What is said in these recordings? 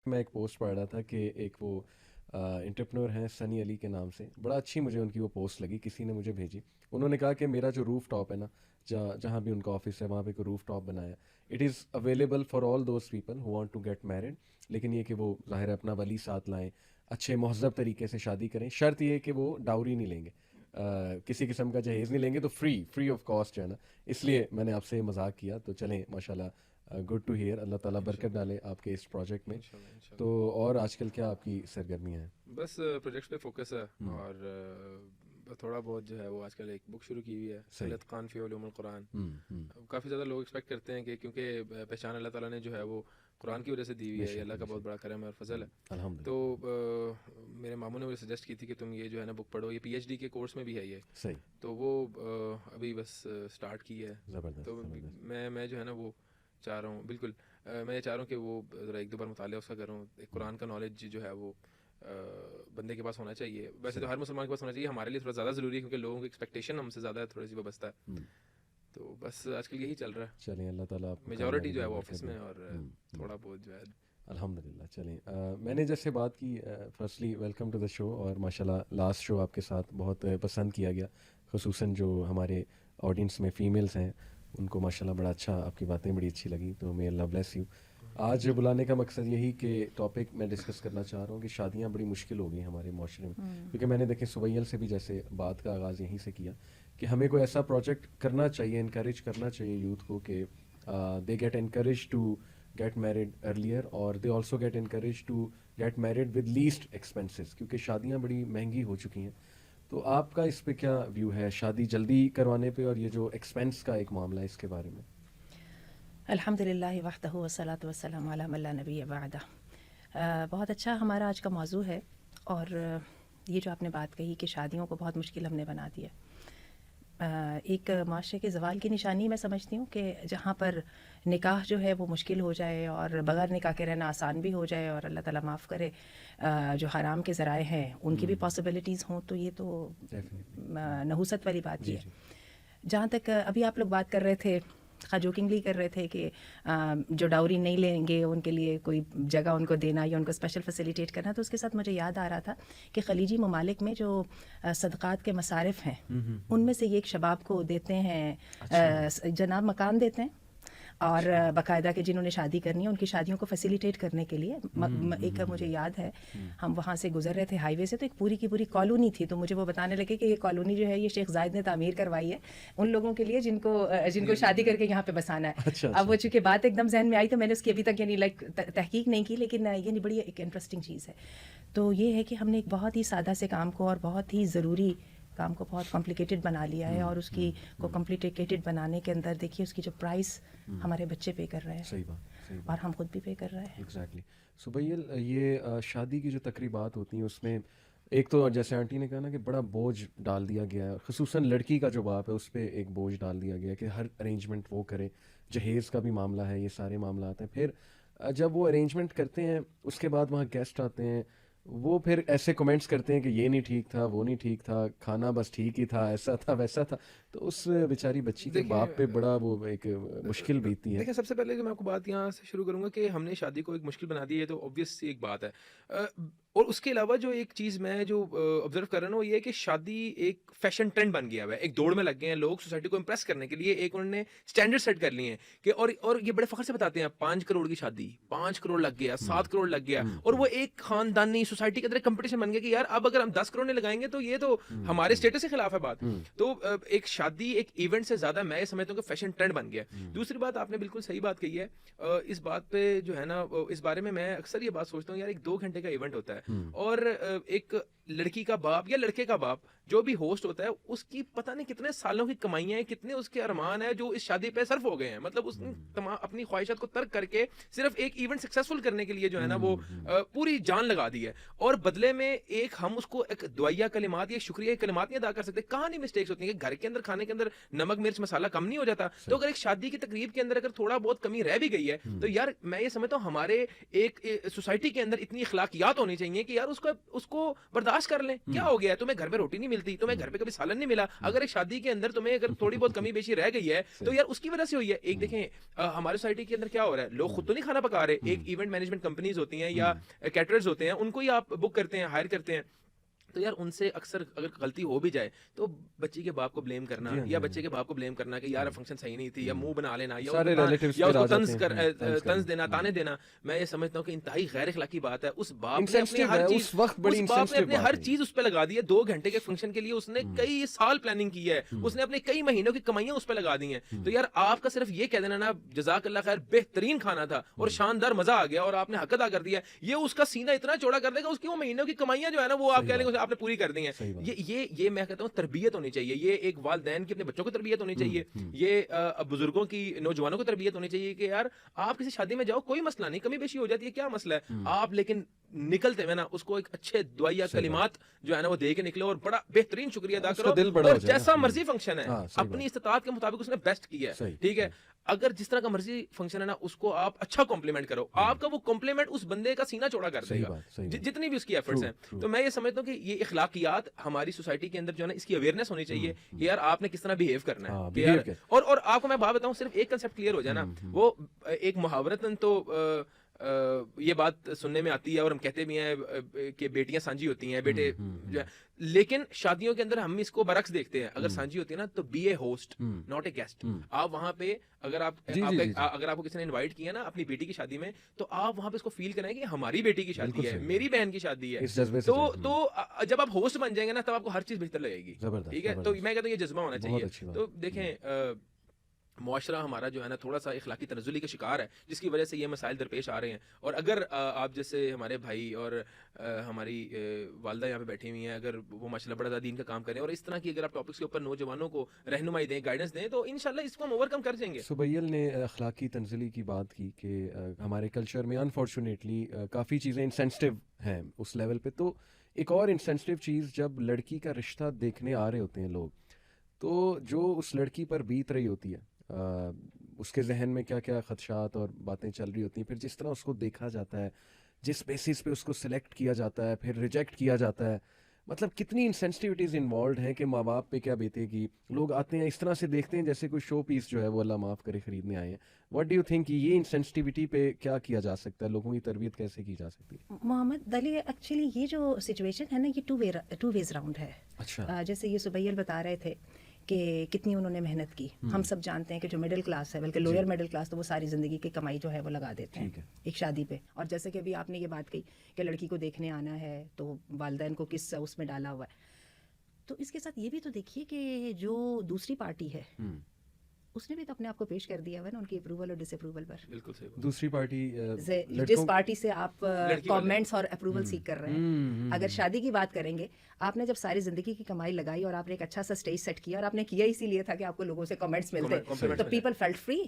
میں ایک پوسٹ پڑھ رہا تھا کہ ایک وہ انٹرپرنور ہیں سنی علی کے نام سے، بڑا اچھی مجھے ان کی وہ پوسٹ لگی، کسی نے مجھے بھیجی. انہوں نے کہا کہ میرا جو روف ٹاپ ہے نا، جہاں بھی ان کا آفس ہے وہاں پہ کوئی روف ٹاپ بنایا، it is available for all those people who want to get married. لیکن یہ کہ وہ ظاہر ہے اپنا ولی ساتھ لائیں، اچھے مہذب طریقے سے شادی کریں. شرط یہ ہے کہ وہ ڈاوری نہیں لیں گے، کسی قسم کا جہیز نہیں لیں گے، تو فری آف کاسٹ جو ہے نا. اس لیے میں نے آپ سے مذاق کیا. تو چلیں ماشاء اللہ، گڈ ٹو ہیئر. اللہ تعالیٰ برکت ڈالے آپ کے اس پروجیکٹ میں. تو اور آج کل کیا آپ کی سرگرمیاں ہیں؟ بس پروجیکٹس پہ فوکس ہے، اور تھوڑا بہت جو ہے وہ آج کل ایک بک شروع کی ہوئی ہے، الاتقان فی علوم القرآن. کافی زیادہ لوگ ایکسپیکٹ کرتے ہیں کہ کیونکہ پہچان اللہ تعالیٰ نے جو ہے وہ قرآن کی وجہ سے دی ہوئی ہے، یہ اللہ کا بہت بڑا کرم ہے اور فضل ہے. تو میرے ماموں نے مجھے سجیسٹ کی تھی کہ تم یہ جو ہے نا بک پڑھو، یہ پی ایچ ڈی کے کورس میں بھی ہے یہ. صحیح. تو وہ ابھی بس اسٹارٹ کی ہے. تو میں جو ہے نا وہ چاہ رہا ہوں، بالکل میں یہ چاہ رہا ہوں کہ وہ ذرا ایک دو بار مطالعہ اس کا کروں. ایک قرآن کا نالج جو ہے وہ بندے کے پاس ہونا چاہیے. ویسے تو ہر مسلمان کے پاس ہونا چاہیے، ہمارے لیے تھوڑا زیادہ ضروری ہے کیونکہ لوگوں کی ایکسپیکٹیشن ہم سے زیادہ تھوڑی سی وابستہ ہے. تو بس آج کل یہی چل رہا ہے. چلیں اللہ تعالیٰ میجورٹی جو ہے وہ آفس میں، اور تھوڑا بہت جو ہے الحمد للہ. چلیں میں نے جیسے بات کی، فرسٹلی ویلکم ٹو دا شو. اور ماشاء اللہ لاسٹ شو آپ کے ساتھ بہت پسند کیا گیا، خصوصاً جو ہمارے آڈینس میں فیمیلز ہیں ان کو ماشاء اللہ بڑا اچھا، آپ کی باتیں بڑی اچھی لگی. تو may اللہ بلیس یو. آج بلانے کا مقصد یہی کہ ٹاپک میں ڈسکس کرنا چاہ رہا ہوں کہ شادیاں بڑی مشکل ہو گئی ہمارے معاشرے میں. کیونکہ میں نے دیکھیں سبیل سے بھی جیسے بات کا آغاز یہیں سے کیا کہ ہمیں کوئی ایسا پروجیکٹ کرنا چاہیے، انکریج کرنا چاہیے یوتھ کو کہ they get encourage to get married earlier, اور they also get encourage to get married with least expenses, کیونکہ شادیاں بڑی مہنگی ہو چکی ہیں. تو آپ کا اس پہ کیا ویو ہے، شادی جلدی کروانے پہ اور یہ جو ایکسپینس کا ایک معاملہ ہے اس کے بارے میں؟ الحمد للہ وحدہ والصلاۃ والسلام علی من لا نبی بعدہ. بہت اچھا ہمارا آج کا موضوع ہے، اور یہ جو آپ نے بات کہی کہ شادیوں کو بہت مشکل ہم نے بنا دیا. ایک معاشرے کے زوال کی نشانی میں سمجھتی ہوں کہ جہاں پر نکاح جو ہے وہ مشکل ہو جائے اور بغیر نکاح کے رہنا آسان بھی ہو جائے، اور اللہ تعالیٰ معاف کرے جو حرام کے ذرائع ہیں ان کی بھی پاسبلٹیز ہوں، تو یہ تو نحوست والی بات ہی ہے. جہاں تک ابھی آپ لوگ بات کر رہے تھے، جوکنگلی کر رہے تھے کہ جو ڈاوری نہیں لیں گے ان کے لیے کوئی جگہ ان کو دینا یا ان کو اسپیشل فیسیلیٹیٹ کرنا، تو اس کے ساتھ مجھے یاد آ رہا تھا کہ خلیجی ممالک میں جو صدقات کے مصارف ہیں ان میں سے یہ ایک شباب کو دیتے ہیں، جناب مکان دیتے ہیں، اور باقاعدہ کہ جنہوں نے شادی کرنی ہے ان کی شادیوں کو فیسیلیٹیٹ کرنے کے لیے. ایک مجھے یاد ہے ہم وہاں سے گزر رہے تھے ہائی وے سے، تو ایک پوری کی پوری کالونی تھی، تو مجھے وہ بتانے لگے کہ یہ کالونی جو ہے یہ شیخ زائد نے تعمیر کروائی ہے ان لوگوں کے لیے جن کو شادی کر کے یہاں پہ بسانا ہے. اب وہ چونکہ بات ایک دم ذہن میں آئی تو میں نے اس کی ابھی تک یعنی تحقیق نہیں کی، لیکن یعنی بڑی ایک انٹرسٹنگ چیز ہے. تو یہ ہے کہ ہم نے ایک بہت ہی سادہ سے کام کو اور بہت ہی ضروری کام کو بہت کمپلیکیٹڈ بنا لیا ہے، اور اس کی کو کمپلیکیٹڈ بنانے کے اندر دیکھیے اس کی جو پرائس ہمارے بچے پے کر رہے ہیں. صحیح بات. اور ہم خود بھی پے کر رہے ہیں. ایگزیکٹلی. سبیل، یہ شادی کی جو تقریبات ہوتی ہیں اس میں ایک تو جیسے آنٹی نے کہا نا کہ بڑا بوجھ ڈال دیا گیا ہے، خصوصاً لڑکی کا جو باپ ہے اس پہ ایک بوجھ ڈال دیا گیا ہے کہ ہر ارینجمنٹ وہ کرے. جہیز کا بھی معاملہ ہے، یہ سارے معاملات ہیں. پھر جب وہ ارینجمنٹ کرتے ہیں اس کے بعد وہاں گیسٹ آتے ہیں، وہ پھر ایسے کمنٹس کرتے ہیں کہ یہ نہیں ٹھیک تھا، وہ نہیں ٹھیک تھا، کھانا بس ٹھیک ہی تھا، ایسا تھا ویسا تھا. تو اس بیچاری بچی کے باپ پہ بڑا وہ ایک مشکل بیتتی ہے. دیکھیں، سب سے پہلے جو میں آپ کو بات یہاں سے شروع کروں گا کہ ہم نے شادی کو ایک مشکل بنا دی ہے، تو obvious ایک بات ہے. اور اس کے علاوہ جو ایک چیز میں جو آبزرو کر رہا ہوں وہ یہ ہے کہ شادی ایک فیشن ٹرینڈ بن گیا ہوا ہے. ایک دوڑ میں لگ گئے ہیں لوگ سوسائٹی کو امپریس کرنے کے لیے، ایک انہوں نے اسٹینڈرڈ سیٹ کر لیے ہیں کہ اور یہ بڑے فخر سے بتاتے ہیں 5 کروڑ کی شادی، 5 کروڑ لگ گیا، 7 کروڑ لگ گیا، اور وہ ایک خاندانی سوسائٹی کے اندر کمپٹیشن بن گیا کہ یار اب اگر ہم 10 کروڑ نہیں لگائیں گے تو یہ تو ہمارے اسٹیٹس کے خلاف ہے بات. تو ایک شادی ایک ایونٹ سے زیادہ میں یہ سمجھتا ہوں کہ فیشن ٹرینڈ بن گیا. دوسری بات آپ نے بالکل صحیح بات کہی ہے. اس بات پہ جو ہے نا اس بارے میں اکثر یہ بات سوچتا ہوں یار، ایک 2 گھنٹے کا ایونٹ ہوتا ہے، اور ایک لڑکی کا باپ یا لڑکے کا باپ جو بھی ہوسٹ ہوتا ہے اس کی پتہ نہیں کتنے سالوں کی کمائیاں ہیں، کتنے اس کے ارمان ہیں جو اس شادی پہ صرف ہو گئے ہیں. مطلب اس نے تمام اپنی خواہشات کو ترک کر کے صرف ایک ایونٹ سکسیسفل کرنے کے لیے جو ہے نا وہ پوری جان لگا دی ہے، اور بدلے میں ایک ہم اس کو ایک دعائیہ کلمات یا شکریہ کلمات نہیں ادا کر سکتے. کہاں نہیں مسٹیکس ہوتی ہیں کہ گھر کے اندر کھانے کے اندر نمک مرچ مسالہ کم نہیں ہو جاتا. تو اگر ایک شادی کی تقریب کے اندر اگر تھوڑا بہت کمی رہ بھی گئی ہے تو یار میں یہ سمجھتا ہوں ہمارے ایک سوسائٹی کے اندر اتنی اخلاقیات ہونی چاہیے چاہیے کہ یار اس کو برداشت کر لیں. کیا ہو گیا ہے, تمہیں گھر میں روٹی نہیں ملتی, تمہیں گھر پہ کبھی سالن نہیں ملا, اگر ایک شادی کے اندر تمہیں اگر تھوڑی بہت کمی بیشی رہ گئی ہے تو یار اس کی وجہ سے ہوئی ہے. ایک دیکھیں ہمارے سوسائٹی کے اندر کیا ہو رہا ہے, لوگ خود تو نہیں کھانا پکا رہے, ایک ایونٹ مینجمنٹ کمپنیز ہوتی ہیں یا کیٹررز ہوتے ہیں, ان کو ہی آپ بک کرتے ہیں, ہائر کرتے ہیں. تو یار ان سے اکثر اگر غلطی ہو بھی جائے تو بچی کے باپ کو بلیم کرنا یا بچے کے باپ کو بلیم کرنا کہ یار فنکشن صحیح نہیں تھی, یا منہ بنا لینا, یا اس کو طنز دینا, تانے دینا, میں یہ سمجھتا ہوں کہ انتہائی غیر اخلاقی بات ہے. اس باپ نے اپنی ہر چیز اس پہ لگا دی ہے. 2 گھنٹے کے فنکشن کے لیے اس نے کئی سال پلاننگ کی ہے, اس نے اپنے کئی مہینوں کی کمائیاں اس پہ لگا دی ہیں. تو یار آپ کا صرف یہ کہہ دینا نا جزاک اللہ خیر بہترین کھانا تھا اور شاندار مزہ آ گیا اور آپ نے حق ادا کر دیا, یہ اس کا سینہ اتنا چوڑا کر دے گا, اس کی وہ مہینوں کی کمائیاں جو ہے نا وہ آپ کہہ لیں گے آپ نے پوری کر دی ہیں. یہ میں کہتا ہوں تربیت ہونی چاہیے, یہ ایک والدین کی اپنے بچوں کو تربیت ہونی چاہیے, یہ بزرگوں کی نوجوانوں کو تربیت ہونی چاہیے کہ یار آپ کسی شادی میں جاؤ, کوئی مسئلہ نہیں, کمی بیشی ہو جاتی ہے, کیا مسئلہ ہے, آپ لیکن نکلتے ہوئے نا اس کو ایک اچھے دعائیا کلمات جو ہے نا وہ دے کے نکلے اور بڑا بہترین شکریہ ادا کرو, اور جیسا مرضی فنکشن ہے اپنی استطاعت کے مطابق اس نے بیسٹ کیا ہے, ٹھیک ہے. اگر جس طرح کا مرضی فنکشن ہے نا اس کو آپ اچھا کمپلیمنٹ کرو, آپ کا وہ کمپلیمنٹ اس بندے کا سینہ چوڑا کر دے گا جتنی بھی اس کی ایفرٹس ہیں. تو میں یہ سمجھتا ہوں کہ یہ اخلاقیات ہماری سوسائٹی کے اندر جو ہے نا اس کی اویئرنس ہونی چاہیے کہ یار آپ نے کس طرح بیہیو کرنا ہے. اور آپ کو میں بات بتاؤں, صرف ایک کنسیپٹ کلیئر ہو جائے نا, وہ ایک محاورتاً تو یہ بات سننے میں آتی ہے اور ہم کہتے بھی ہیں کہ بیٹیاں سانجی ہوتی ہیں, بیٹے جو ہے, لیکن شادیوں کے اندر ہم اس کو برعکس دیکھتے ہیں. اگر سانجی ہوتی ہے نا تو be a host not a guest. آپ وہاں پہ اگر آپ کو کسی نے انوائٹ کیا نا اپنی بیٹی کی شادی میں تو آپ وہاں پہ اس کو فیل کریں کہ ہماری بیٹی کی شادی ہے, میری بہن کی شادی ہے. تو جب آپ ہوسٹ بن جائیں گے نا تب آپ کو ہر چیز بہتر لگے گی, ٹھیک ہے. تو میں کہتا ہوں یہ جذبہ ہونا چاہیے. تو دیکھیں معاشرہ ہمارا جو ہے نا تھوڑا سا اخلاقی تنزلی کا شکار ہے, جس کی وجہ سے یہ مسائل درپیش آ رہے ہیں. اور اگر آپ جیسے ہمارے بھائی اور ہماری والدہ یہاں پہ بیٹھی ہوئی ہیں, اگر وہ ماشاءاللہ بڑا زیادہ دین کا کام کریں اور اس طرح کی اگر آپ ٹاپکس کے اوپر نوجوانوں کو رہنمائی دیں, گائیڈنس دیں, تو انشاءاللہ اس کو ہم اوور کم کر جائیں گے. سبیل نے اخلاقی تنزلی کی بات کی کہ ہمارے کلچر میں انفارچونیٹلی کافی چیزیں انسینسٹیو ہیں اس لیول پہ. تو ایک اور انسینسٹیو چیز, جب لڑکی کا رشتہ دیکھنے آ رہے ہوتے ہیں لوگ, تو جو اس لڑکی پر بیت رہی ہوتی ہے, اس کے ذہن میں کیا کیا خدشات اور باتیں چل رہی ہوتی ہیں, پھر جس طرح اس کو دیکھا جاتا ہے, جس بیسس پہ اس کو سلیکٹ کیا جاتا ہے, پھر ریجیکٹ کیا جاتا ہے, مطلب کتنی انسینسٹیوٹیز انوالوڈ ہیں کہ ماں باپ پہ کیا بیتے گی. لوگ آتے ہیں اس طرح سے دیکھتے ہیں جیسے کوئی شو پیس جو ہے وہ اللہ معاف کرے خریدنے آئے ہیں. واٹ ڈو یو تھنک یہ انسینسٹیوٹی پہ کیا کیا جا سکتا ہے, لوگوں کی تربیت کیسے کی جا سکتی ہے؟ محمد دلی ایکچولی یہ جو سچویشن ہے نا یہ ٹو ویز راؤنڈ ہے. اچھا, جیسے یہ سبیل بتا رہے تھے کہ کتنی انہوں نے محنت کی. ہم سب جانتے ہیں کہ جو مڈل کلاس ہے, بلکہ لوئر مڈل کلاس, تو وہ ساری زندگی کی کمائی جو ہے وہ لگا دیتے ہیں ایک شادی پہ. اور جیسے کہ ابھی آپ نے یہ بات کہی کہ لڑکی کو دیکھنے آنا ہے تو والدین کو کس اس میں ڈالا ہوا ہے, تو اس کے ساتھ یہ بھی تو دیکھیے کہ جو دوسری پارٹی ہے اس نے بھی تو اپنے آپ کو پیش کر دیا ہوا ہے نا ان کی اپروول اور ڈس اپروول پر. بالکل صحیح. دوسری پارٹی جس پارٹی سے آپ کامنٹس اور اپروول سیکھ کر رہے ہیں, اگر شادی کی بات کریں گے, آپ نے جب ساری زندگی کی کمائی لگائی اور آپ نے ایک اچھا سا اسٹیج سیٹ کیا, اور آپ نے کیا اسی لیے تھا کہ آپ کو لوگوں سے کمنٹس ملتے, تو people felt free,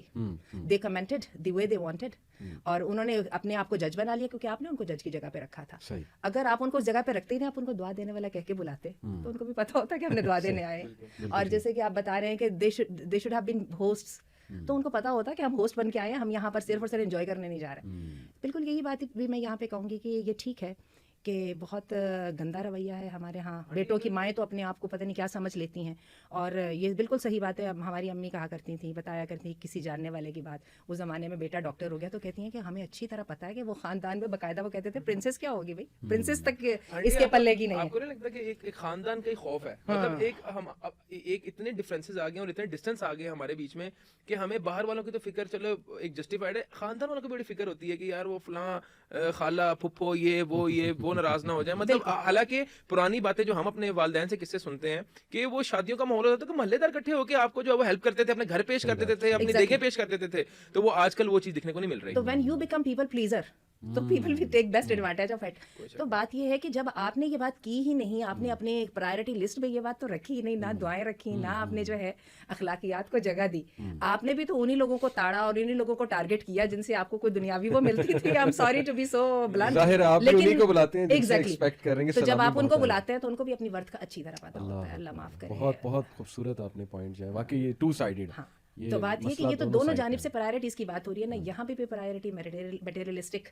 they commented the way they wanted, اور انہوں نے اپنے آپ کو جج بنا لیا کیونکہ آپ نے ان کو جج کی جگہ پہ رکھا تھا. اگر آپ ان کو اس جگہ پہ رکھتے ہی نہیں, آپ ان کو دعا دینے والا کہہ کے بلاتے, تو ان کو بھی پتا ہوتا کہ ہم نے دعا دینے آئے. اور جیسے کہ آپ بتا رہے ہیں کہ they should have been hosts, تو ان کو پتا ہوتا کہ ہم ہوسٹ بن کے آئے ہیں, ہم یہاں پر صرف اور صرف انجوائے کرنے نہیں جا رہے. بالکل یہی بات بھی میں یہاں پہ کہوں گی کہ یہ ٹھیک ہے کہ بہت گندا رویہ ہے ہمارے ہاں. بیٹوں کی مائیں تو اپنے آپ کو پتہ نہیں کیا سمجھ لیتی ہیں, اور یہ بالکل صحیح بات ہے. ہماری امی کہا کرتی تھیں, بتایا کرتی تھیں کسی جاننے والے کی بات, اس زمانے میں بیٹا ڈاکٹر ہو گیا تو کہتی ہیں کہ ہمیں اچھی طرح پتہ ہے کہ وہ خاندان میں باقاعدہ وہ کہتے تھے پرنسس کیا ہوگی بھائی, پرنسس تک اس کے پلے کی نہیں ہے. آپ کو نہیں لگتا کہ ایک خاندان کا ہی خوف ہے, مطلب ایک اتنے ڈفرینسز آ گئے اور اتنے ڈسٹینس آ گئے ہمارے بیچ میں کہ ہمیں باہر والوں کی تو فکر چلو ایک جسٹیفائڈ ہے, خاندان والوں کی بڑی فکر ہوتی ہے کہ یار وہ فلاں خالہ پھپھو یہ وہ ناراض نہ ہو جائے. مطلب حالانکہ پرانی باتیں جو ہم اپنے والدین سے قصے سنتے ہیں کہ وہ شادیوں کا ماحول ہوتا تھا کہ محلے دار اکٹھے ہو کے آپ کو جو ہے وہ ہیلپ کرتے تھے, اپنے گھر پیش کرتے تھے, اپنی دیگیں پیش کرتے تھے. تو وہ آج کل وہ چیز دیکھنے کو نہیں مل رہی. تو when you become people pleaser تو people will take best advantage of it. تو بات یہ ہے کہ جب آپ نے یہ بات کی ہی نہیں, آپ نے اپنے پرائرٹی لسٹ میں یہ بات تو رکھی ہی نہیں, نہ دعائیں رکھی, نہ آپ نے جو ہے اخلاقیات کو جگہ دی, آپ نے بھی تو انہی لوگوں کو تاڑا اور انہی لوگوں کو ٹارگٹ کیا جن سے آپ کو کوئی دنیاوی وہ ملتی تھی. I am sorry to be so blunt, لیکن تو جب آپ ان کو بلاتے ہیں تو ان کو بھی اپنی ورتھ کا اچھی طرح پتہ ہوتا ہے. اللہ معاف کرے. بہت بہت خوبصورت آپ نے پوائنٹ جو ہے واقعی یہ ٹو سائیڈڈ تو بات یہ کہ مسئلہ یہ تو دونوں دونوں سائڈ جانب کا سے پرائرٹیز کی بات ہو رہی ہے نا. یہاں پہ بھی پرائرٹی میٹیریلسٹک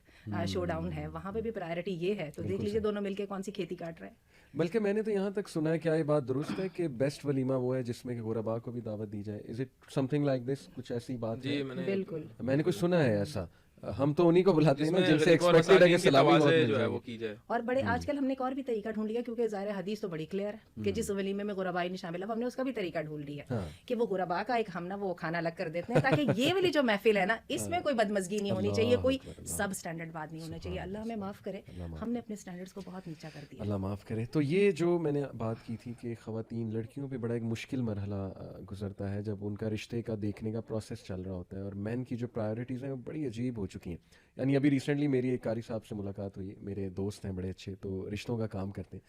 شو ڈاؤن ہے, وہاں پہ بھی پرائرٹی یہ ہے. تو دیکھ لیجیے دونوں مل کے کون سی کھیتی کاٹ رہے ہیں. بلکہ میں نے تو یہاں تک سنا ہے, کیا یہ بات درست ہے کہ بیسٹ ولیمہ وہ ہے جس میں کہ غربا کو بھی دعوت دی جائے؟ Is it some thing like this? کچھ ایسی بات جی ہے؟ بالکل میں نے کچھ سنا ہے ایسا. ہم تو انہیں کو بلاتے ہیں جس نا میں جن سے غریبوں اور ایکسپیکٹڈ ہے کہ مساکین کی سلامی بہت توازے مل جو ہے جائے وہ گی. کی جائے. اور بڑے آج کل ہم نے ایک اور بھی طریقہ ڈھونڈ لیا, کیونکہ ظاہر حدیث تو بڑی کلیئر ہے کہ جس ولیمے میں غرباء نہیں شامل ہے, ہم نے اس کا بھی طریقہ ڈھونڈ لیا کہ وہ غرباء کا ایک ہم نا وہ کھانا الگ کر دیتے ہیں, تاکہ یہ والی جو محفل ہے نا اس میں کوئی بدمزگی نہیں ہونی چاہیے, کوئی سب اسٹینڈرڈ بات نہیں ہونا چاہیے. اللہ ہمیں معاف کرے, ہم نے اپنے اسٹینڈرڈس کو بہت نیچا کر دیا. اللہ معاف کرے. تو یہ جو میں نے بات کی تھی کہ خواتین لڑکیوں پہ بڑا ایک مشکل مرحلہ گزرتا ہے جب ان کا رشتے کا دیکھنے کا پروسیس چل رہا ہوتا ہے, اور مین کی جو پرائرٹیز ہیں وہ بڑی عجیب ہو چکی ہیں. یعنی ابھی ریسنٹلی میری ایک قاری صاحب سے ملاقات ہوئی, میرے دوست ہیں بڑے اچھے, تو رشتوں کا کام کرتے ہیں.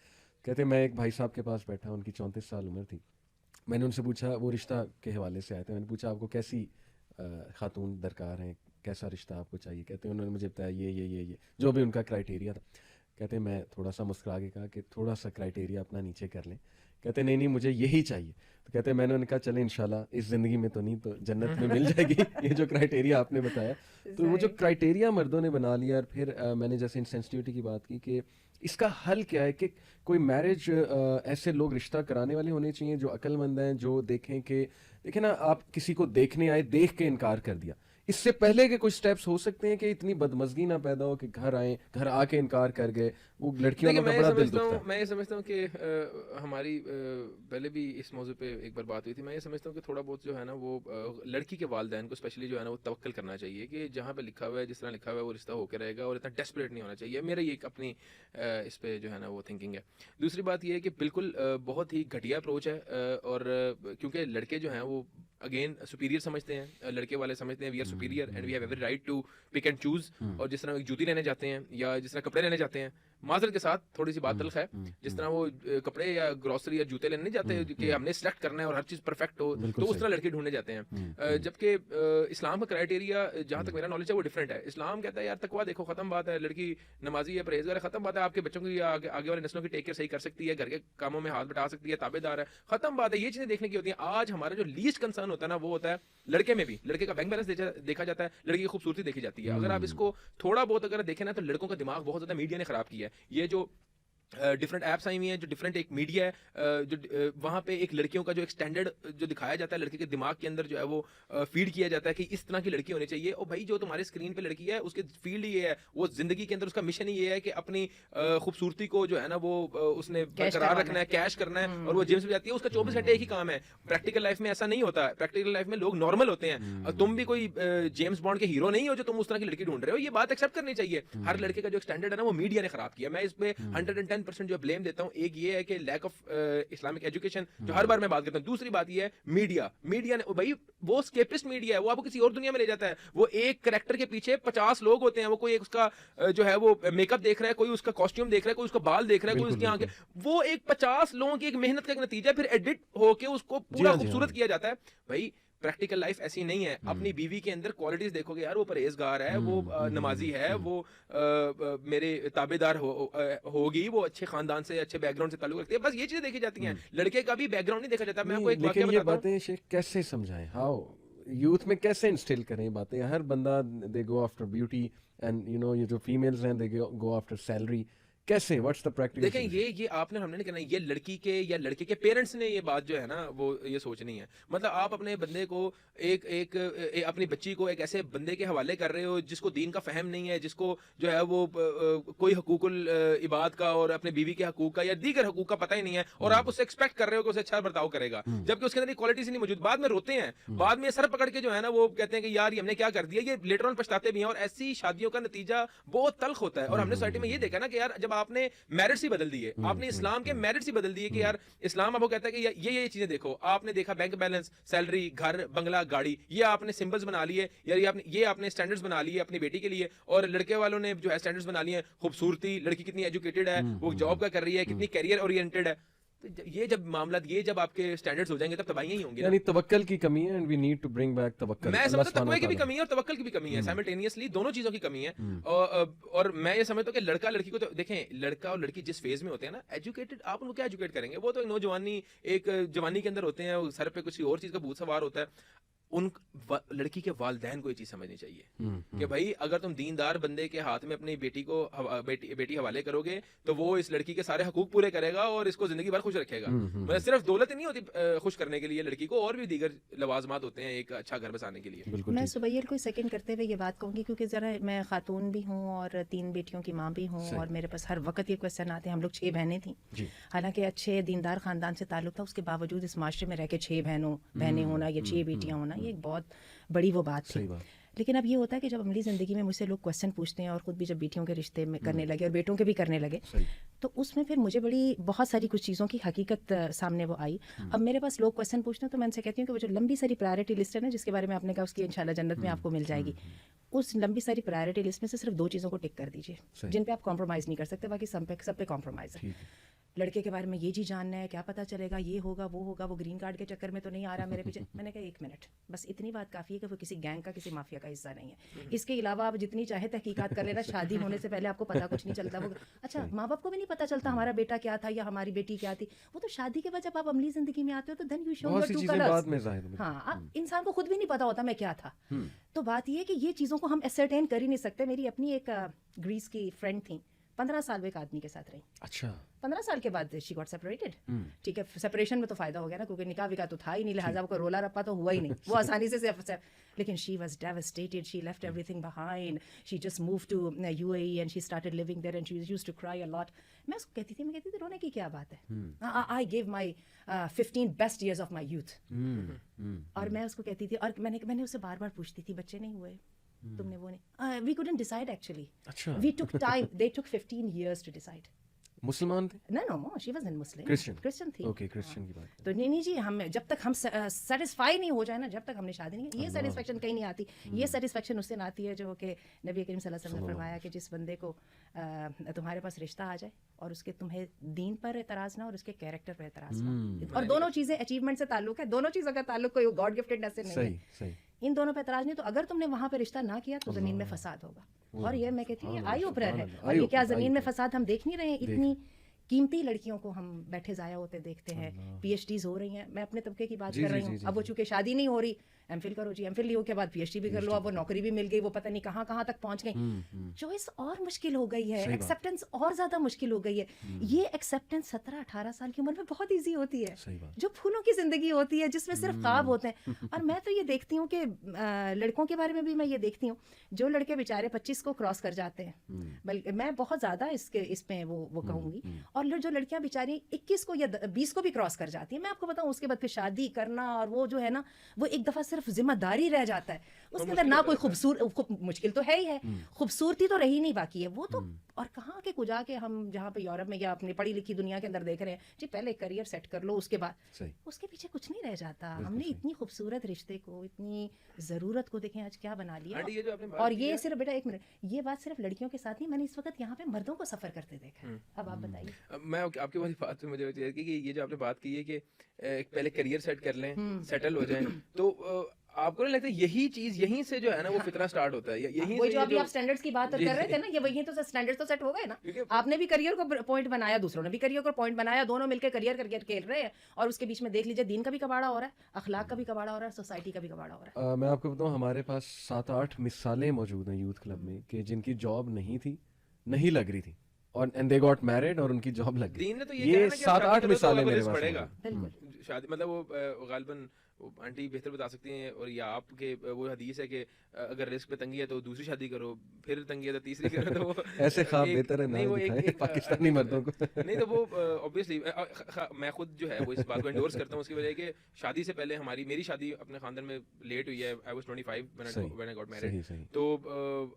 کہتے ہیں میں ایک بھائی صاحب کے پاس بیٹھا, ان کی 34 سال عمر تھی. میں نے ان سے پوچھا, وہ رشتہ کے حوالے سے آئے تھے, میں نے پوچھا آپ کو کیسی خاتون درکار ہیں, کیسا رشتہ آپ کو چاہیے؟ کہتے ہیں انہوں نے مجھے بتایا یہ جو بھی ان کا کرائٹیریا تھا. کہتے ہیں میں تھوڑا سا مسکرا کے کہا کہ تھوڑا سا کرائٹیریا اپنا نیچے کر لیں. کہتے ہیں نہیں مجھے یہی چاہیے. تو کہتے ہیں میں نے ان کا چلیں انشاءاللہ اس زندگی میں تو نہیں تو جنت میں مل جائے گی یہ جو کرائٹیریا آپ نے بتایا. تو وہ جو کرائٹیریا مردوں نے بنا لیا, اور پھر میں نے جیسے انسینسٹیوٹی کی بات کی کہ اس کا حل کیا ہے, کہ کوئی میرج ایسے لوگ رشتہ کرانے والے ہونے چاہیے جو عقل مند ہیں, جو دیکھیں کہ دیکھیں نا آپ کسی کو دیکھنے آئے, دیکھ کے انکار کر دیا. اس سے پہلے کے کچھ سٹیپس ہو سکتے ہیں کہ اتنی بدمزگی نہ پیدا ہو کہ گھر آئیں, گھر آ کے انکار کر گئے. وہ لڑکیوں کا بڑا دل دکھتا ہے. میں یہ سمجھتا ہوں کہ ہماری پہلے بھی اس موضوع پہ ایک بار بات ہوئی تھی. میں یہ سمجھتا ہوں کہ تھوڑا بہت جو ہے نا وہ لڑکی کے والدین کو اسپیشلی جو ہے نا وہ توکل کرنا چاہیے کہ جہاں پہ لکھا ہوا ہے, جس طرح لکھا ہوا ہے وہ رشتہ ہو کے رہے گا, اور اتنا ڈیسپریٹ نہیں ہونا چاہیے. میرا یہ ایک اپنی اس پہ جو ہے نا وہ تھنکنگ ہے. دوسری بات یہ ہے کہ بالکل بہت ہی گھٹیا اپروچ ہے, اور کیونکہ لڑکے جو ہیں وہ اگین سپیریئر سمجھتے ہیں, لڑکے والے سمجھتے ہیں we are superior and we have every right to pick and choose. اور جس طرح ایک جوتی لینے جاتے ہیں یا جس طرح کپڑے لینے جاتے ہیں, معذرت کے ساتھ تھوڑی سی بات تلخ ہے, جس طرح وہ کپڑے یا گروسری یا جوتے لینے نہیں جاتے کہ ہم نے سلیکٹ کرنا ہے اور ہر چیز پرفیکٹ ہو, تو اس طرح لڑکے ڈھونڈنے جاتے ہیں. جبکہ اسلام کا کرائٹیریا جہاں تک میرا نالج ہے وہ ڈفرینٹ ہے. اسلام کہتا ہے یار تقویٰ دیکھو, ختم بات ہے, لڑکی نمازی ہے, پرہیزگار ہے, ختم بات ہے. آپ کے بچوں کی آگے والے نسلوں کی ٹیک کیئر صحیح کر سکتی ہے, گھر کے کاموں میں ہاتھ بٹا سکتی ہے, تابع دار ہے, ختم بات ہے. یہ چیزیں دیکھنے کی ہوتی ہیں. آج ہمارا جو لیسٹ کنسرن ہوتا ہے نا وہ ہوتا ہے لڑکے میں بھی. لڑکے کا بینک بیلنس دیکھا جاتا ہے, لڑکی کی خوبصورتی دیکھی جاتی ہے. اگر آپ اس کو تھوڑا بہت اگر دیکھیں نا تو لڑکوں کا دماغ بہت زیادہ میڈیا نے خراب کیا ہے. یہ جو ڈفرنٹ ایپس آئی ہوئی ہیں, جو ڈفرنٹ ایک میڈیا ہے, جو وہاں پہ ایک لڑکیوں کا جو ایک سٹینڈرڈ جو دکھایا جاتا ہے, لڑکے کے دماغ کے اندر جو ہے وہ فیڈ کیا جاتا ہے کہ اس طرح کی لڑکی ہونی چاہیے. اور بھائی جو تمہارے اسکرین پہ لڑکی ہے اس کے فیلڈ یہ ہے, وہ زندگی کے اندر اس کا مشن ہی یہ ہے کہ اپنی خوبصورتی کو جو ہے نا وہ اس نے برقرار رکھنا ہے, کیش کرنا ہے, اور وہ جیمس میں جاتی ہے. اس کا 24 گھنٹے ایک ہی کام ہے. پریکٹیکل لائف میں ایسا نہیں ہوتا. پریکٹیکل لائف میں لوگ نارمل ہوتے ہیں. تم بھی کوئی جیمس بانڈ کے ہیرو نہیں ہو جو تم اس طرح کی لڑکی ڈھونڈ رہے ہو. یہ بات ایکسیپٹ کرنی چاہیے. ہر لڑکے کا جو اسٹینڈرڈ ہے نا وہ میڈیا نے خراب کیا. میں اس پہ 110% جو بلیم دیتا ہوں. ایک یہ ہے کہ لیک آف اسلامک ایجوکیشن جو ہر بار میں بات کرتا ہوں. دوسری بات یہ ہے میڈیا نے بھائی وہ اسکیپسٹ میڈیا ہے, وہ آپ کو کسی اور دنیا میں لے جاتا ہے. وہ ایک کریکٹر کے پیچھے 50 لوگ ہوتے ہیں. وہ کوئی ایک اس کا جو ہے وہ میک اپ دیکھ رہا ہے, کوئی اس کا کاسٹیوم دیکھ رہا ہے, کوئی اس کا بال دیکھ رہا ہے, کوئی اس کی آنکھیں. وہ ایک 50 لوگوں کی ایک محنت کا ایک نتیجہ پھر ایڈٹ ہو کے اس کو پورا خوبصورت کیا جاتا ہے. بھائی پریکٹیکل لائف ایسی نہیں ہے. اپنی بیوی کے اندر کوالٹیز دیکھو گے یار, وہ پرہیزگار ہے, وہ نمازی ہے, وہ میرے تابع دار ہوگی, وہ اچھے خاندان سے اچھے بیک گراؤنڈ سے تعلق رکھتی ہے. بس یہ چیزیں دیکھی جاتی ہیں. لڑکے کا بھی بیک گراؤنڈ نہیں دیکھا جاتا. میں آپ کو ایک واقعہ لیکن یہ بتاتا ہوں. باتیں شیخ کیسے سمجھائیں, ہاؤ یوتھ میں کیسے انسٹل کریں باتیں؟ ہر بندہ they go after beauty and you know یہ جو فیمیلز ہیں دے گو آفٹر سیلری. کیسے واٹس دا پریکٹیکل؟ دیکھیں یہ آپ نے ہم نے نہیں کرنا. یہ لڑکی کے یا لڑکے کے پیرنٹس نے یہ بات جو ہے نا وہ یہ سوچنی ہے. مطلب آپ اپنے بندے کو ایک اپنی بچی کو ایک ایسے بندے کے حوالے کر رہے ہو جس کو دین کا فہم نہیں ہے, جس کو جو ہے وہ کوئی حقوق العباد کا اور اپنے بیوی کے حقوق کا یا دیگر حقوق کا پتہ ہی نہیں ہے, اور آپ اس سے ایکسپیکٹ کر رہے ہو کہ اسے اچھا برتاؤ کرے گا, جبکہ اس کے اندر کوالٹیز نہیں موجود. بعد میں روتے ہیں, بعد میں سر پکڑ کے جو ہے نا وہ کہتے ہیں کہ یار یہ ہم نے کیا کر دیا. یہ لیٹر آن پچھتاتے بھی ہیں, اور ایسی شادیوں کا نتیجہ بہت تلخ ہوتا ہے. اور ہم نے سوسائٹی میں یہ دیکھا نا کہ یار جب آپ نے میرٹس ہی بدل دیے, آپ نے اسلام کے میرٹس ہی بدل دیے کہ یار اسلام اب وہ کہتا ہے کہ یہ چیزیں دیکھو. آپ نے دیکھا بینک بیلنس, سیلری, گھر, بنگلہ, گاڑی, یہ آپ نے سمبلز بنا لیے, یہ آپ نے اسٹینڈرڈز بنا لیے اپنی بیٹی کے لیے. اور لڑکے والوں نے جو ہے اسٹینڈرڈز بنا لیے ہیں, خوبصورتی, لڑکی کتنی ایجوکیٹڈ ہے, وہ جاب کا کر رہی ہے, کتنی کیریئر اورینٹڈ ہے. یہ جب معاملات یہ جب آپ کے اسٹینڈرڈز ہو جائیں گے تب تباہیاں ہی ہوں گی. یعنی توکل کی کمی ہے, and we need to bring back توکل. میں سمجھتا ہوں تقوی کی بھی کمی ہے اور توکل کی بھی کمی ہے, سائملٹینیسلی دونوں چیزوں کی کمی ہے. اور میں یہ سمجھتا ہوں کہ لڑکا لڑکی کو تو دیکھیں, لڑکا اور لڑکی جس فیز میں ہوتے ہیں نا ایجوکیٹڈ, آپ ان کو کیا ایجوکیٹ کریں گے؟ وہ تو ایک نوجوانی ایک جوانی کے اندر ہوتے ہیں, سر پہ کچھ اور چیز کا بھوت سوار ہوتا ہے. ان لڑکی کے والدین کو یہ چیز سمجھنی چاہیے کہ بھائی اگر تم دیندار بندے کے ہاتھ میں اپنی بیٹی کو بیٹی حوالے کرو گے تو وہ اس لڑکی کے سارے حقوق پورے کرے گا اور اس کو زندگی بھر خوش رکھے گا. مطلب صرف دولت نہیں ہوتی خوش کرنے کے لیے لڑکی کو, اور بھی دیگر لوازمات ہوتے ہیں ایک اچھا گھر بسانے کے لیے. میں سبیل کو سیکنڈ کرتے ہوئے یہ بات کہوں گی کیونکہ ذرا میں خاتون بھی ہوں اور 3 بیٹیوں کی ماں بھی ہوں, اور میرے پاس ہر وقت یہ کویسچن آتے ہیں. ہم لوگ 6 بہنیں تھیں, حالانکہ اچھے دیندار خاندان سے تعلق تھا, اس کے باوجود اس معاشرے میں رہ کے 6 بہنیں ہونا یا 6 بیٹیاں ہونا یہ ایک بہت بڑی وہ بات تھی. لیکن اب یہ ہوتا ہے کہ جب عملی زندگی میں مجھ سے لوگ کویسچن پوچھتے ہیں, اور خود بھی جب بیٹیوں کے رشتے میں کرنے لگے اور بیٹوں کے بھی کرنے لگے, تو اس میں پھر مجھے بہت ساری کچھ چیزوں کی حقیقت سامنے وہ آئی. اب میرے پاس لوگ کویسچن پوچھتے ہیں تو میں ان سے کہتی ہوں کہ وہ جو لمبی ساری پرائرٹی لسٹ ہے نا, جس کے بارے میں آپ نے کہا اس کی انشاءاللہ جنت میں آپ کو مل جائے گی, اس لمبی ساری پرائرٹی لسٹ میں سے صرف 2 چیزوں کو ٹک کر دیجیے جن پہ آپ کمپرومائز نہیں کر سکتے, باقی سب پہ کمپرومائز ہے. لڑکے کے بارے میں یہ چیز جاننا ہے, کیا پتہ چلے گا, یہ ہوگا وہ ہوگا, وہ گرین کارڈ کے چکر میں تو نہیں آ رہا میرے پیچھے. میں نے کہا 1 منٹ, بس اتنی بات کافی ہے کہ وہ کسی گینگ کا کسی مافیا کا حصہ نہیں ہے. اس کے علاوہ آپ جتنی چاہے تحقیقات کر لینا, شادی ہونے سے پہلے آپ کو پتہ کچھ نہیں چلتا. وہ اچھا ماں باپ کو بھی نہیں پتہ چلتا ہمارا بیٹا کیا تھا یا ہماری بیٹی کیا تھی. وہ تو شادی کے بعد جب آپ عملی زندگی میں آتے ہو تو then you show your true colours. ہاں, انسان کو خود بھی نہیں پتہ ہوتا میں کیا تھا. تو بات یہ ہے کہ یہ چیزوں کو ہم ایسرٹین کر ہی نہیں سکتے. میری اپنی ایک گریس کی فرینڈ تھیں, 15 سال وہ ایک آدمی کے ساتھ رہی. اچھا, 15 سال کے بعد شی گاٹ سیپریٹڈ. ٹھیک ہے, سیپریشن میں تو فائدہ ہو گیا نا, کیونکہ نکاح وکاح تو تھا ہی نہیں, لہٰذا وہ رولا رپا تو ہوا ہی نہیں, وہ آسانی سے. لیکن she was devastated, she left everything behind, she just move to UAE and she started living there and she used to cry a لاٹ. میں اس کو کہتی تھی رونے کی کیا بات ہے, I give my 15 best years of my youth. اور میں اس کو کہتی تھی, اور میں نے اس سے بار بار پوچھتی تھی بچے نہیں ہوئے, تم نے وہ نہیں. We couldn't decide actually, we took time, they took 15 years to decide. مسلمان تھے؟ No she was an Muslim, Christian تھی. اوکے, کرسچن کی بات. تو نہیں جی, ہم جب تک ہم سیٹسفائی نہیں ہو جائے نا, جب تک ہم نے شادی نہیں کی, یہ سیٹسفیکشن کہیں نہیں آتی. یہ سیٹسفیکشن اس سے آتی ہے جو کہ نبی کریم صلی اللہ علیہ وسلم نے فرمایا کہ جس بندے کو تمہارے پاس رشتہ آ جائے اور اس کے تمہیں دین پر اعتراض نہ اور اس کے کیریکٹر پر اعتراض نہ, اور دونوں چیزیں اچیومنٹ سے تعلق ہے, دونوں چیزوں کا تعلق کوئی گاڈ گفٹڈنس سے نہیں ہے. ان دونوں پہ اعتراض نہیں, تو اگر تم نے وہاں پہ رشتہ نہ کیا تو زمین میں فساد ہوگا. اور یہ میں کہتی ہوں آئی اوپنر ہے. اور یہ کیا زمین میں فساد ہم دیکھ نہیں رہے ہیں؟ اتنی قیمتی لڑکیوں کو ہم بیٹھے ضائع ہوتے دیکھتے ہیں, PhDs ہو رہی ہیں. میں اپنے طبقے کی بات کر رہی ہوں. اب وہ چونکہ شادی نہیں ہو رہی, ایم فل کرو جی, ایم فل لیو کے بعد PhD بھی کر لو, اب وہ نوکری بھی مل گئی, وہ پتہ نہیں کہاں تک پہنچ گئی. چوائس اور مشکل ہو گئی ہے, ایکسیپٹنس اور زیادہ مشکل ہو گئی ہے. یہ ایکسیپٹنس 17-18 سال کی عمر میں بہت ایزی ہوتی ہے, جو پھولوں کی زندگی ہوتی ہے جس میں صرف خواب ہوتے ہیں. اور میں تو یہ دیکھتی ہوں کہ لڑکوں کے بارے میں بھی میں یہ دیکھتی ہوں, جو لڑکے بیچارے 25 کو کراس کر جاتے ہیں, بلکہ میں بہت زیادہ اس میں وہ کہوں گی, اور جو لڑکیاں بیچاری 21 کو یا 20 کو بھی کراس کر جاتی ہیں, میں آپ کو بتاؤں اس کے بعد پھر شادی کرنا, اور وہ جو ہے نا وہ ایک دفعہ صرف ذمہ داری رہ جاتا ہے. اس کے اندر نہ کوئی مشکل تو ہے ہی ہے, خوبصورتی تو رہی نہیں باقی ہے وہ تو. اور کہاں کے کجا کے ہم جہاں پہ یورپ میں یا اپنی پڑھی لکھی دنیا کے اندر دیکھ رہے ہیں جی, پہلے کریئر سیٹ کر لو, اس کے بعد اس کے پیچھے کچھ نہیں رہ جاتا. ہم نے اتنی خوبصورت رشتے کو, اتنی ضرورت کو دیکھیں آج کیا بنا لیا. اور یہ صرف بیٹا 1 منٹ, یہ بات صرف لڑکیوں کے ساتھ نہیں, میں نے اس وقت یہاں پہ مردوں کو سفر کرتے دیکھا. اب آپ بتائیے. میں آپ کی بات سے مجھے کہ یہ جو آپ نے بات کی ہے کہ پہلے کریئر سیٹ کر لیں, سیٹل ہو جائیں, تو آپ کو نہیں لگتا یہی چیز یہیں سے جو ہے نا وہ فتنہ سٹارٹ ہوتا ہے؟ یہیں وہ جو ابھی آپ سٹینڈرڈز کی بات کر رہے تھے نا, یہ وہیں تو سٹینڈرڈز تو سیٹ ہو گئے نا. آپ نے بھی کریئر کو پوائنٹ بنایا, دوسروں نے بھی کریئر کو پوائنٹ بنایا, دونوں مل کے کریئر کھیل رہے ہیں, اور اس کے بیچ میں دیکھ لیجیے دین کا بھی کباڑا ہو رہا ہے, اخلاق کا بھی کباڑا ہو رہا ہے, سوسائٹی کا بھی کباڑا ہو رہا ہے. میں آپ کو بتاؤں, ہمارے پاس 7-8 مثالیں موجود ہیں یوتھ کلب میں کہ جن کی جاب نہیں لگ رہی تھی, اور اینڈ دے گاٹ میرڈ اور ان کی جاب لگ گئی. یہ 7-8 مثالیں میرے پاس ہیں. شادی مطلب وہ غالباً آنٹی بہتر بتا سکتی ہیں, اور یا آپ کے وہ حدیث ہے کہ اگر رزق پہ تنگی ہے تو دوسری شادی کرو, پھر تنگی ہے تو تیسری کرو. تو وہ ایسے خواب بہتر ہے نہ دکھائیں پاکستانی مردوں کو. نہیں تو وہ اوبویسلی میں خود جو ہے وہ اس بات کو انڈورس کرتا ہوں, اس کی وجہ کہ شادی سے پہلے میری شادی اپنے خاندان میں لیٹ ہوئی ہے. I was 25 when I got married. تو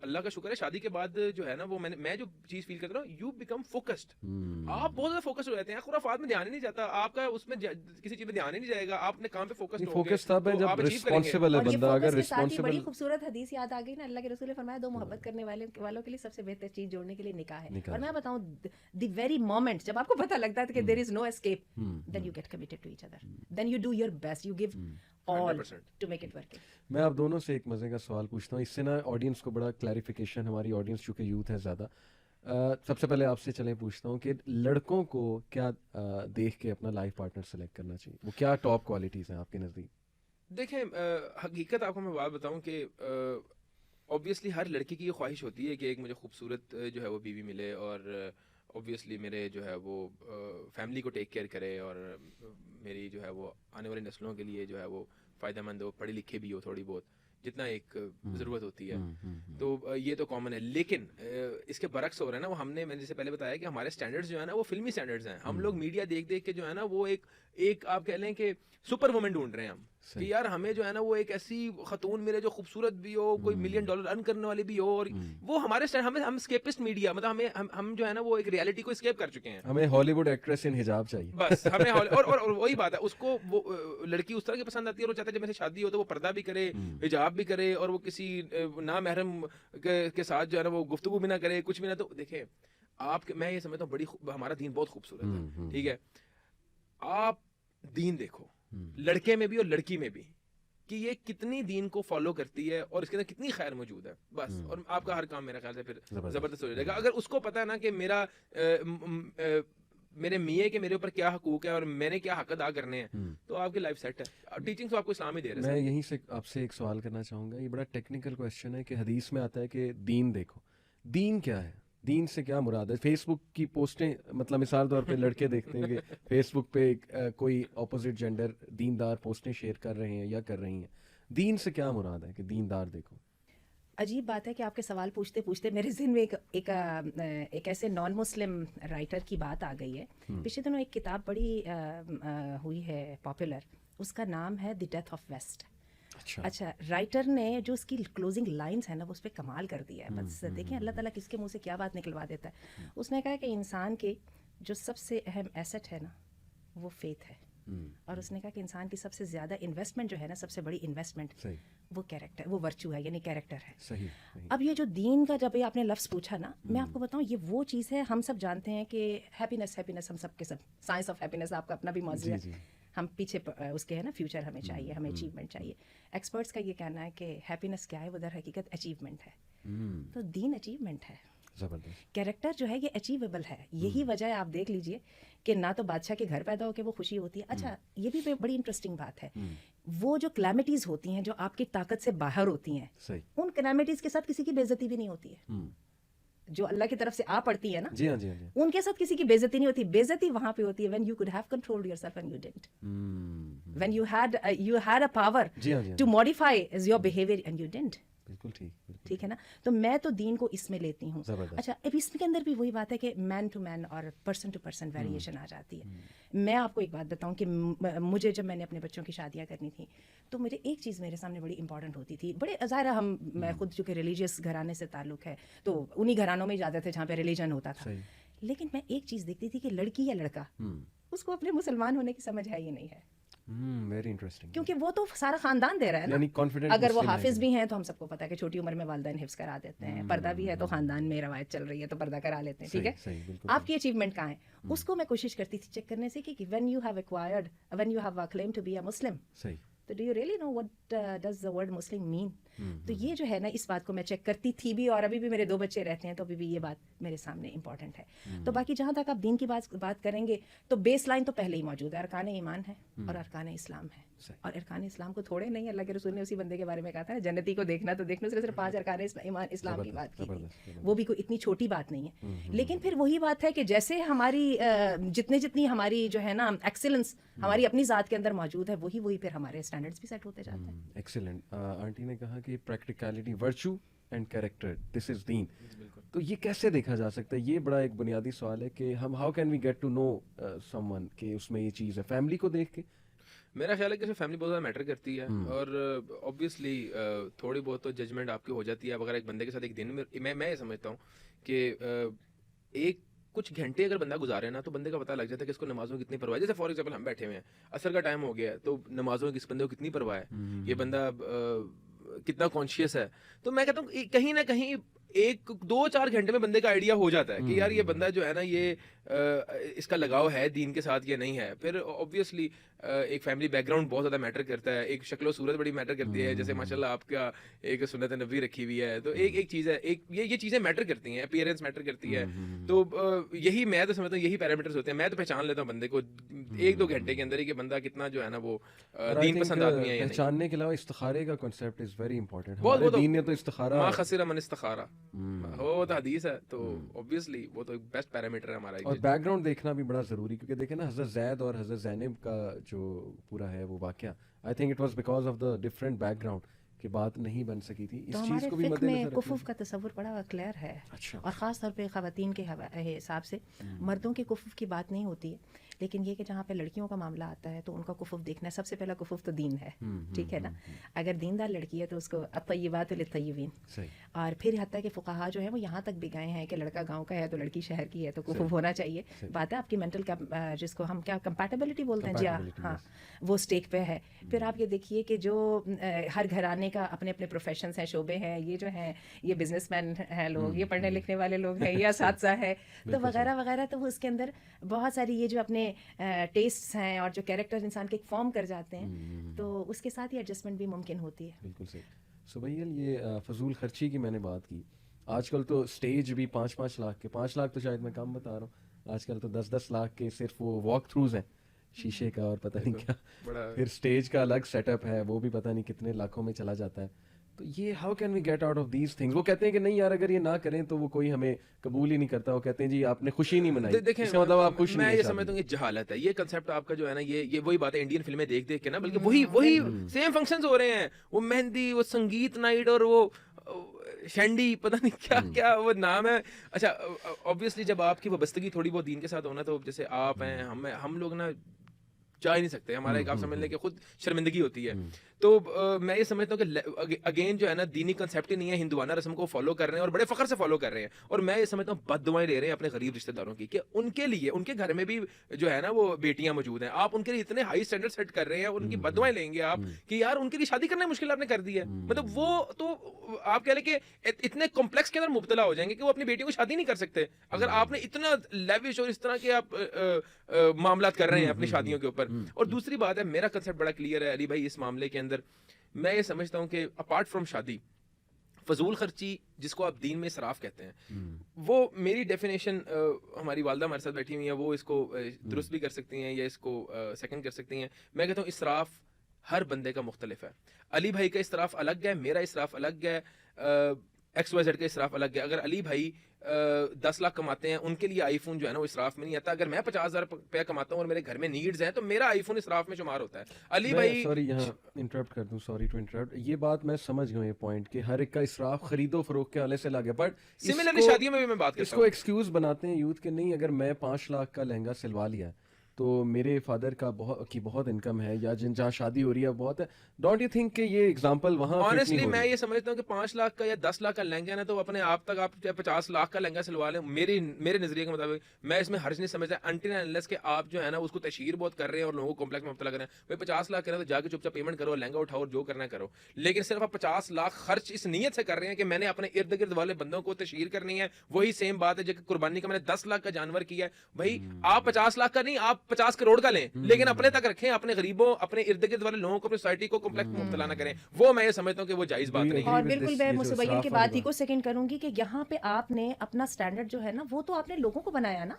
اللہ کا شکر ہے شادی کے بعد جو ہے نا وہ میں جو چیز فیل کرتا ہوں, یو بیکم فوکسڈ. آپ بہت زیادہ فوکس ہو جاتے ہیں, خرافات میں دھیان ہی نہیں جاتا آپ کا, اس میں کسی چیز میں دھیان ہی نہیں جائے گا, آپ اپنے کام پہ فوکس تب ہے جب رسپانسبل ہے بندہ. اگر رسپانسبل, بڑی خوبصورت حدیث یاد آ گئی نا, اللہ کے رسول نے فرمایا 2 محبت کرنے والوں کے لیے سب سے بہتر چیز جوڑنے کے لیے نکاح ہے. اور میں بتاؤں دی ویری مومنٹ جب آپ کو پتہ لگتا ہے کہ there is no escape, then you get committed to each other, then you do your best, you give all to make it work. میں آپ دونوں سے ایک مزے کا سوال پوچھتا ہوں, اس سے نا آڈینس کو بڑا کلیریفیکیشن, ہماری آڈینس چونکہ یوتھ ہے زیادہ. سب سے پہلے آپ سے چلیں پوچھتا ہوں کہ لڑکوں کو کیا دیکھ کے اپنا لائف پارٹنر سلیکٹ کرنا چاہیے, وہ کیا ٹاپ کوالٹیز ہیں آپ کے نزدیک؟ دیکھیں حقیقت آپ کو میں بات بتاؤں کہ اوبویسلی ہر لڑکی کی یہ خواہش ہوتی ہے کہ ایک مجھے خوبصورت جو ہے وہ بیوی ملے اور اوبویسلی میرے جو ہے وہ فیملی کو ٹیک کیئر کرے اور میری جو ہے وہ آنے والی نسلوں کے لیے جو ہے وہ فائدہ مند ہو, پڑھے لکھے بھی ہو تھوڑی بہت جتنا ایک ضرورت ہوتی ہے. تو یہ تو کامن ہے, لیکن اس کے برعکس ہو رہا ہے نا, وہ میں نے جیسے پہلے بتایا کہ ہمارے سٹینڈرڈز جو ہے نا وہ فلمی سٹینڈرڈز ہیں. ہم لوگ میڈیا دیکھ دیکھ کے جو ہے نا وہ ایک آپ کہہ لیں کہ سپر وومن ڈھونڈ رہے ہیں ہم, کہ یار ہمیں جو ہے نا وہ ایک ایسی خاتون ملے جو خوبصورت بھی ہو, کوئی $1 ملین ارن کرنے والی بھی ہو, اور وہ ہمارے ہم اسکیپسٹ میڈیا, مطلب ہم جو ہے نا وہ ایک ریالٹی کو اسکیپ کر چکے ہیں. ہمیں ہالی ووڈ ایکٹریس ان حجاب چاہیے بس ہمیں اور وہی بات ہے, اس کو وہ لڑکی اس طرح کی پسند آتی ہے اور چاہتا ہے جب میرے شادی ہو تو وہ پردہ بھی کرے, حجاب بھی کرے, اور وہ کسی نامحرم کے ساتھ جو ہے نا وہ گفتگو بھی نہ کرے, کچھ بھی نہ. تو دیکھیں آپ, میں یہ سمجھتا ہوں بڑی ہمارا دین بہت خوبصورت ہے, ٹھیک ہے. آپ دین دیکھو لڑکے میں بھی اور لڑکی میں بھی, کہ یہ کتنی دین کو فالو کرتی ہے اور اس کے اندر کتنی خیر موجود ہے, بس. اور آپ کا ہر کام میرا خیال سے پھر زبردست ہو جائے گا اگر اس کو پتہ ہے نا کہ میرے میاں کے میرے اوپر کیا حقوق ہے اور میں نے کیا حق ادا کرنے ہیں, تو آپ کی لائف سیٹ ہے. ٹیچنگ تو آپ کو اسلام ہی دے رہے ہیں. میں یہیں سے آپ سے ایک سوال کرنا چاہوں گا, یہ بڑا ٹیکنیکل کویشچن ہے کہ حدیث میں آتا ہے کہ دین دیکھو, دین کیا ہے, دین سے کیا مراد ہے؟ فیس بک کی پوسٹیں, مطلب مثال طور پہ لڑکے دیکھتے ہیں کہ فیس بک پہ کوئی اپوزٹ جینڈر دیندار پوسٹیں شیئر کر رہے ہیں یا کر رہی ہیں, دین سے کیا مراد ہے کہ دیندار دیکھو؟ عجیب بات ہے کہ آپ کے سوال پوچھتے پوچھتے میرے ذہن میں ایک ایسے نان مسلم رائٹر کی بات آ گئی ہے. پچھلے دنوں ایک کتاب بڑی ہوئی ہے پاپولر, اس کا نام ہے دی ڈیتھ آف ویسٹ. اچھا, رائٹر نے جو اس کی کلوزنگ لائنز ہیں نا وہ اس پہ کمال کر دیا ہے. بس دیکھیں اللہ تعالیٰ کس کے منہ سے کیا بات نکلوا دیتا ہے. اس نے کہا کہ انسان کے جو سب سے اہم ایسٹ ہے نا وہ فیتھ ہے, اور اس نے کہا کہ انسان کی سب سے زیادہ انویسٹمنٹ جو ہے نا, سب سے بڑی انویسٹمنٹ وہ کیریکٹر, وہ ورچو ہے, یعنی کیریکٹر ہے. اب یہ جو دین کا جب آپ نے لفظ پوچھا نا, میں آپ کو بتاؤں یہ وہ چیز ہے, ہم سب جانتے ہیں کہ ہیپینس ہم سب کے سب, سائنس آف ہیپینس آپ کا اپنا بھی موضوع ہے, ہم پیچھے اس کے ہے نا فیوچر ہمیں چاہیے, ہمیں اچیومنٹ چاہیے. ایکسپرٹس کا یہ کہنا ہے کہ ہیپینس کیا ہے, وہ در حقیقت اچیومنٹ ہے. تو دین اچیومنٹ ہے, کیریکٹر جو ہے یہ اچیویبل ہے. یہی وجہ ہے, آپ دیکھ لیجئے کہ نہ تو بادشاہ کے گھر پیدا ہو کے وہ خوشی ہوتی ہے. اچھا یہ بھی بڑی انٹرسٹنگ بات ہے, وہ جو کلیمٹیز ہوتی ہیں جو آپ کی طاقت سے باہر ہوتی ہیں, ان کلیمٹیز کے ساتھ کسی کی بے عزتی بھی نہیں ہوتی ہے. جو اللہ کی طرف سے آ پڑتی ہے نا, ان کے ساتھ کسی کی بے عزتی نہیں ہوتی. بے عزتی وہاں پہ ہوتی ہے when you could have controlled yourself and you didn't, when you had a power to modify your behavior and you didn't. ٹھیک ہے نا. تو میں تو دین کو اس میں لیتی ہوں. اچھا, اب اس کے اندر بھی وہی بات ہے کہ مین ٹو مین اور پرسن ٹو پرسن ویریشن آ جاتی ہے. میں آپ کو ایک بات بتاؤں کہ مجھے جب میں نے اپنے بچوں کی شادیاں کرنی تھیں تو میرے ایک چیز میرے سامنے بڑی امپورٹنٹ ہوتی تھی. بڑے ظاہر میں خود چونکہ ریلیجیس گھرانے سے تعلق ہے تو انہی گھرانوں میں جاتے تھے جہاں پہ ریلیجن ہوتا تھا. لیکن میں ایک چیز دیکھتی تھی کہ لڑکی یا لڑکا, اس کو اپنے مسلمان ہونے کی سمجھ ہے ہی نہیں ہے. ویری انٹرسٹنگ, کیونکہ وہ تو سارا خاندان دے رہا ہے نا. اگر وہ حافظ بھی ہیں تو ہم سب کو پتا ہے کہ چھوٹی عمر میں والدین حفظ کرا دیتے ہیں. پردہ بھی ہے تو خاندان میں روایت چل رہی ہے تو پردہ کرا لیتے ہیں. ٹھیک ہے, آپ کی اچیومنٹ کہاں ہے, اس کو میں کوشش کرتی تھی چیک کرنے سے کہ when you have claimed to be a Muslim, تو do you really know what does the word Muslim mean? تو یہ جو ہے نا, اس بات کو میں چیک کرتی تھی بھی, اور ابھی بھی میرے 2 بچے رہتے ہیں تو ابھی بھی یہ بات میرے سامنے امپورٹنٹ ہے. تو باقی جہاں تک آپ دین کی بات کریں گے تو بیس لائن تو پہلے ہی موجود ہے, ارکان ایمان ہے اور ارکان اسلام ہے. اور ارکان اسلام کو تھوڑے نہیں, اللہ کے رسول نے اسی بندے کے بارے میں کہا تھا نا, جنتی کو دیکھنا تو دیکھنا, صرف 5 ارکان ایمان اسلام کی بات کی تھی. وہ بھی کوئی اتنی چھوٹی بات نہیں ہے. لیکن پھر وہی بات ہے کہ جیسے ہماری جتنی ہماری جو ہے نا ایکسیلنس ہماری اپنی ذات کے اندر موجود ہے, وہی پھر ہمارے اسٹینڈرڈس بھی سیٹ ہوتے جاتے ہیں. ایکسیلنٹ. آنٹی نے کہا کہ پریکٹیکلٹی, ورچو اینڈ کیریکٹر, دس از دین. تو یہ کیسے دیکھا جا سکتا ہے؟ یہ بڑا ایک بنیادی سوال ہے کہ ہم how can we get to know someone کہ اس میں یہ چیز ہے. فیملی کو دیکھ کے میرا خیال ہے کہ فیملی بہت زیادہ میٹر کرتی ہے, اور اوبویسلی تھوڑی بہت تو ججمنٹ آپ کی ہو جاتی ہے. اب اگر ایک بندے کے ساتھ ایک دن میں یہ سمجھتا ہوں کہ ایک کچھ گھنٹے اگر بندہ گزارے نا تو بندے کا پتہ لگ جاتا ہے کہ اس کو نمازوں کی کتنی پرواہ ہے. جیسے فار ایگزامپل ہم بیٹھے ہوئے ہیں, عصر کا ٹائم ہو گیا ہے, تو نمازوں کی اس بندے کو کتنی پرواہ ہے, یہ بندہ کتنا کانشیس ہے. تو میں کہتا ہوں کہیں نہ کہیں 1-2-4 گھنٹے میں بندے کا آئیڈیا ہو جاتا ہے کہ یار یہ بندہ جو ہے نا یہ اس کا لگاؤ ہے دین کے ساتھ یا نہیں ہے. پھر اوبویسلی ایک فیملی بیک گراؤنڈ بہت زیادہ میٹر کرتا ہے, ایک شکل و صورت بڑی میٹر کرتی ہے, جیسے ماشاء اللہ آپ کا ایک سنت نبوی رکھی ہوئی ہے, تو ایک چیز ہے, ایک یہ چیزیں میٹر کرتی ہیں, اپیئرنس میٹر کرتی ہے. تو یہی میں تو سمجھتا ہوں یہی پیرامیٹرز ہوتے ہیں. میں تو پہچان لیتا ہوں بندے کو 1-2 گھنٹے کے اندر ہی کہ بندہ کتنا جو ہے نا وہ دین پسند آدمی ہے یا نہیں. پہچاننے کے علاوہ استخارے کا کانسیپٹ از ویری امپورٹنٹ. بہت ہمارے دین نے تو استخارہ ما خسر من استخارہ وہ تو حدیث ہے, تو اوبویسلی وہ تو بیسٹ پیرامیٹر ہے ہمارا. اور بیک گراؤنڈ دیکھنا بھی بڑا ضروری, کیونکہ دیکھیں نا حضرت زید اور حضرت زینب کا جو پورا ہے وہ واقعہ, I think it was because of the different back ground کہ بات نہیں بن سکی تھی. اس تو چیز ہمارے کو بھی فقہ مد میں نظر کفوف کا تصور بڑا کلیئر ہے, اور خاص طور پہ خواتین کے حساب سے مردوں کے کفوف کی بات نہیں ہوتی ہے, لیکن یہ کہ جہاں پہ لڑکیوں کا معاملہ آتا ہے تو ان کا کفوف دیکھنا ہے. سب سے پہلا کفوف تو دین ہے, ٹھیک ہے نا. اگر دیندار لڑکی ہے تو اس کو الطیبات للطیبین, اور پھر حتیٰ کہ فقہا جو ہے وہ یہاں تک بھی گئے ہیں کہ لڑکا گاؤں کا ہے تو لڑکی شہر کی ہے تو کفوف ہونا چاہیے. بات ہے آپ کی مینٹل جس کو ہم کیا کمپیٹیبلٹی بولتے ہیں, جی ہاں, وہ اسٹیک پہ ہے. پھر آپ یہ دیکھیے کہ جو ہر گھرانے کا اپنے اپنے پروفیشنس ہیں, شعبے ہیں, یہ جو ہیں یہ بزنس مین ہیں لوگ, یہ پڑھنے لکھنے والے لوگ ہیں, یہ اساتذہ ہے, تو وغیرہ وغیرہ. تو وہ اس کے اندر بہت ساری یہ جو اپنے ٹیسٹس ہیں اور جو کیریکٹر انسان کے فارم کر جاتے ہیں, تو اس کے ساتھ ہی ایڈجسٹمنٹ بھی ممکن ہوتی ہے. بالکل صحیح. سبیل, یہ فضول خرچی کی میں نے بات کی, آج کل تو اسٹیج بھی 5-5 لاکھ کے, 5 لاکھ تو شاید میں کم بتا رہا ہوں, آج کل تو 10-10 لاکھ کے صرف وہ واک تھروز ہیں شیشے کا, اور پتہ نہیں کیا, پھر اسٹیج کا الگ سیٹ اپ ہے, وہ بھی پتہ نہیں کتنے لاکھوں میں چلا جاتا ہے. تو یہ how can we get out of these things? وہ کہتے ہیں کہ نہیں یار اگر یہ نہ کریں تو وہ کوئی ہمیں قبول ہی نہیں کرتا, وہ کہتے ہیں جی آپ نے خوشی نہیں منائی. دیکھیں مطلب آپ خوش نہیں. میں یہ سمجھتا ہوں کہ جہالت ہے یہ کنسیپٹ آپ کا جو ہے نا, یہ وہی بات ہے انڈین فلمیں دیکھ کے نا, بلکہ وہی سیم فنکشنز ہو رہے ہیں, وہ مہندی, وہ سنگیت نائٹ, اور وہ شینڈی, پتہ نہیں کیا کیا وہ نام ہے. اچھا obviously جب آپ کی وابستگی تھوڑی بہت دین کے ساتھ ہونا, تو جیسے آپ ہیں, ہم لوگ نا جا ہی نہیں سکتے, ہمارا ایک آپ سمجھ لیں کہ خود شرمندگی ہوتی ہے. تو میں یہ سمجھتا ہوں کہ اگین جو ہے نا دینی کنسیپٹ ہی نہیں ہے, ہندوانہ رسم کو فالو کر رہے ہیں اور بڑے فخر سے فالو کر رہے ہیں. اور میں یہ سمجھتا ہوں بد دعائیں لے رہے ہیں اپنے غریب رشتہ داروں کی, کہ ان کے لیے ان کے گھر میں بھی جو ہے نا وہ بیٹیاں موجود ہیں, آپ ان کے لیے اتنے ہائی اسٹینڈرڈ سیٹ کر رہے ہیں, اور ان کی بد دعائیں لیں گے آپ کہ یار ان کے لیے شادی کرنا مشکل آپ نے کر دی ہے. مطلب وہ تو آپ کہہ لیں کہ اتنے کمپلیکس کے اندر مبتلا ہو جائیں گے کہ وہ اپنی بیٹیوں کو شادی نہیں کر سکتے, اگر آپ نے اتنا لیوش اور اس طرح کے آپ معاملات کر رہے ہیں اپنی شادیوں کے اوپر. اور دوسری بات ہے, میرا کنسیپٹ بڑا کلیئر ہے علی بھائی اس معاملے کے اندر. میں یہ سمجھتا ہوں کہ اپارٹ فرام شادی, فضول خرچی جس کو آپ دین میں اسراف کہتے ہیں, وہ میری ڈیفینیشن, ہماری والدہ ہمارے ساتھ بیٹھی ہوئی ہیں, وہ اس کو درست بھی کر سکتی ہیں یا اس کو سیکنڈ کر سکتی ہیں. میں کہتا ہوں اسراف ہر بندے کا مختلف ہے. علی بھائی کا اسراف الگ ہے, میرا اسراف الگ ہے, ایکس وائی زیڈ کا اسراف الگ ہے. اگر علی بھائی 10 لاکھ کماتے ہیں, ان کے لیے آئی فون جو ہے نا وہ اسراف میں نہیں آتا. اگر میں 50,000 روپیہ کماتا ہوں اور میرے گھر میں نیڈز ہیں, تو میرا آئی فون اسراف میں شمار ہوتا ہے. علی بھائی سوری یہاں انٹرپٹ کر دوں, سوری ٹو انٹرپٹ, یہ بات میں سمجھ گیا, یہ پوائنٹ کہ ہر ایک کا اسراف خرید و فروخت کے حوالے سے لگا, بٹ سملرلی شادیوں میں بھی میں بات کرتا ہوں, اس کو ایکسکیوز بناتے ہیں یوتھ کے, نہیں اگر میں 5 لاکھ کا لہنگا سلوا لیا تو میرے فادر کا بہت انکم ہے, یا جہاں شادی ہو رہی ہے بہت ہے. ڈونٹ یو تھنک کہ یہ ایگزامپل وہاں آنیسٹلی میں یہ سمجھتا ہوں کہ 5 لاکھ کا یا 10 لاکھ کا لہنگا ہے نا, تو اپنے آپ تک آپ 50 لاکھ کا لہنگا سلوا لیں, میرے نظریے کے مطابق میں اس میں حرج نہیں سمجھتا, انٹل اینڈ انلیس کہ آپ جو ہے نا اس کو تشہیر بہت کر رہے ہیں اور لوگوں کو کمپلیکس میں مبتلا کر رہے ہیں. بھائی 50 لاکھ کریں تو جا کے چپ چاپ پیمنٹ کرو, لہنگا اٹھاؤ اور جو کرنا ہے کرو. لیکن صرف آپ 50 لاکھ خرچ اس نیت سے کر رہے ہیں کہ میں نے اپنے ارد گرد والے بندوں کو تشہیر کرنی ہے. وہی سیم بات ہے جو کہ قربانی کا میں نے 10 لاکھ کا جانور کیا ہے. بھائی آپ 50 لاکھ کا نہیں, آپ 50 کروڑ کا لیں, لیکن اپنے تک رکھیں, اپنے غریبوں, اپنے ارد گرد والے لوگوں کو, اپنی سوسائٹی کو کمپلیکس میں مبتلا نہ کریں. وہ میں یہ سمجھتا ہوں کہ وہ جائز بات نہیں ہے. اور بالکل میں مسبین کی بات ہی کو سیکنڈ کروں گی کہ یہاں پہ آپ نے اپنا سٹینڈرڈ جو ہے نا وہ تو آپ نے لوگوں کو بنایا نا,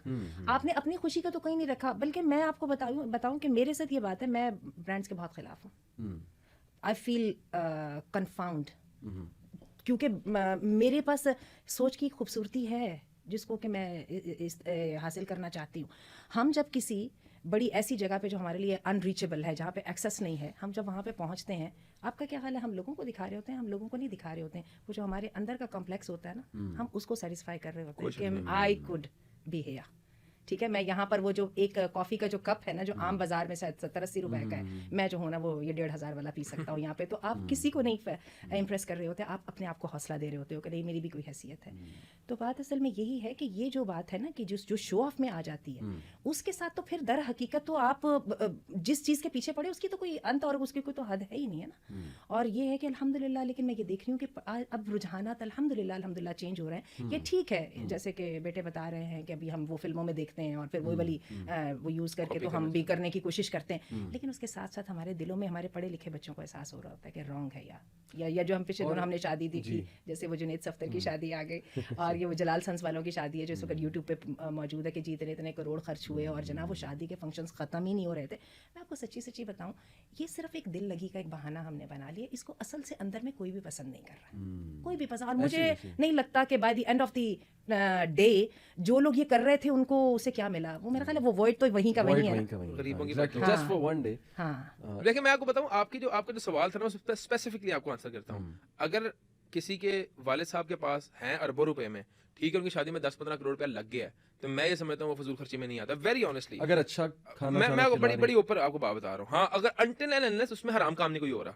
آپ نے اپنی خوشی کا تو کہیں نہیں رکھا. بلکہ میں آپ کو بتاؤں کہ میرے ساتھ یہ بات ہے, میں برانڈس کے بہت خلاف ہوں. آئی فیل کنفاؤنڈ, کیونکہ میرے پاس سوچ کی خوبصورتی ہے جس کو کہ میں حاصل کرنا چاہتی ہوں. ہم جب کسی بڑی ایسی جگہ پہ جو ہمارے لیے ان ریچیبل ہے, جہاں پہ ایکسیس نہیں ہے, ہم جب وہاں پہ پہنچتے ہیں, آپ کا کیا حال ہے, ہم لوگوں کو دکھا رہے ہوتے ہیں, ہم لوگوں کو نہیں دکھا رہے ہوتے ہیں. وہ جو ہمارے اندر کا کمپلیکس ہوتا ہے نا, ہم اس کو سیٹسفائی کر رہے ہوتے ہیں کہ آئی کوڈ بی ہیئر. ٹھیک ہے, میں یہاں پر وہ جو ایک کافی کا جو کپ ہے نا, جو عام بازار میں شاید 70-80 روپے کا ہے, میں جو ہوں نا وہ یہ 1,500 والا پی سکتا ہوں یہاں پہ. تو آپ کسی کو نہیں امپریس کر رہے ہوتے, آپ اپنے آپ کو حوصلہ دے رہے ہوتے ہو کہ نہیں میری بھی کوئی حیثیت ہے. تو بات اصل میں یہی ہے کہ یہ جو بات ہے نا کہ جو شو آف میں آ جاتی ہے, اس کے ساتھ تو پھر در حقیقت تو آپ جس چیز کے پیچھے پڑے اس کی تو کوئی انت اور اس کی کوئی تو حد ہے ہی نہیں ہے نا. اور یہ ہے کہ الحمدللہ, لیکن میں یہ دیکھ رہی ہوں کہ اب رجحانات الحمدللہ چینج ہو رہے ہیں. یہ ٹھیک ہے, جیسے کہ بیٹے بتا رہے ہیں کہ ابھی ہم وہ فلموں میں دیکھ دیکھتے ہیں اور پھر وہ والی وہ یوز کر کے تو ہم بھی کرنے کی کوشش کرتے ہیں. لیکن اس کے ساتھ ساتھ ہمارے دلوں میں ہمارے پڑھے لکھے بچوں کو احساس ہو رہا ہوتا ہے کہ رانگ ہے یا جو ہم پچھلے دنوں ہم نے شادی دیکھی, جیسے وہ جنید صفتر کی شادی آ گئی, اور یہ وہ جلال سنس والوں کی شادی ہے جو اس وقت یوٹیوب پہ موجود ہے کہ جی اتنے کروڑ خرچ ہوئے اور جناب وہ شادی کے فنکشنز ختم ہی نہیں ہو رہے تھے. میں آپ کو سچی بتاؤں, یہ صرف ایک دل لگی کا ایک بہانہ ہم نے بنا لیا. اس کو اصل سے اندر میں کوئی بھی پسند نہیں کر رہا, کوئی بھی پسند. اور مجھے نہیں لگتا کہ by the end of the day جو لوگ یہ کر رہے تھے ان کو اسے کیا ملا. وہ میرا خیال ہے وہ وائٹ تو وہیں کا وہیں ہے, غریبوں کی جسٹ فار ون ڈے. ہاں لیکن میں آپ کو بتاؤں, آپ کا جو سوال تھا نا اس پہ اسپیسیفکلی آپ کو آنسر کرتا ہوں. اگر کسی کے والد صاحب کے پاس ہیں اربوں روپے میں, ٹھیک ہے, ان کی شادی میں 10-15 کروڑ روپیہ لگ گیا ہے, تو میں یہ سمجھتا ہوں وہ فضول خرچی میں نہیں آتا. ویری آنیسٹلی, اگر اچھا کھانا میں بڑی اوپر آپ کو بات بتا رہا ہوں. ہاں, اگر انٹل اینڈ انلیس اس میں حرام کام نہیں کوئی ہو رہا,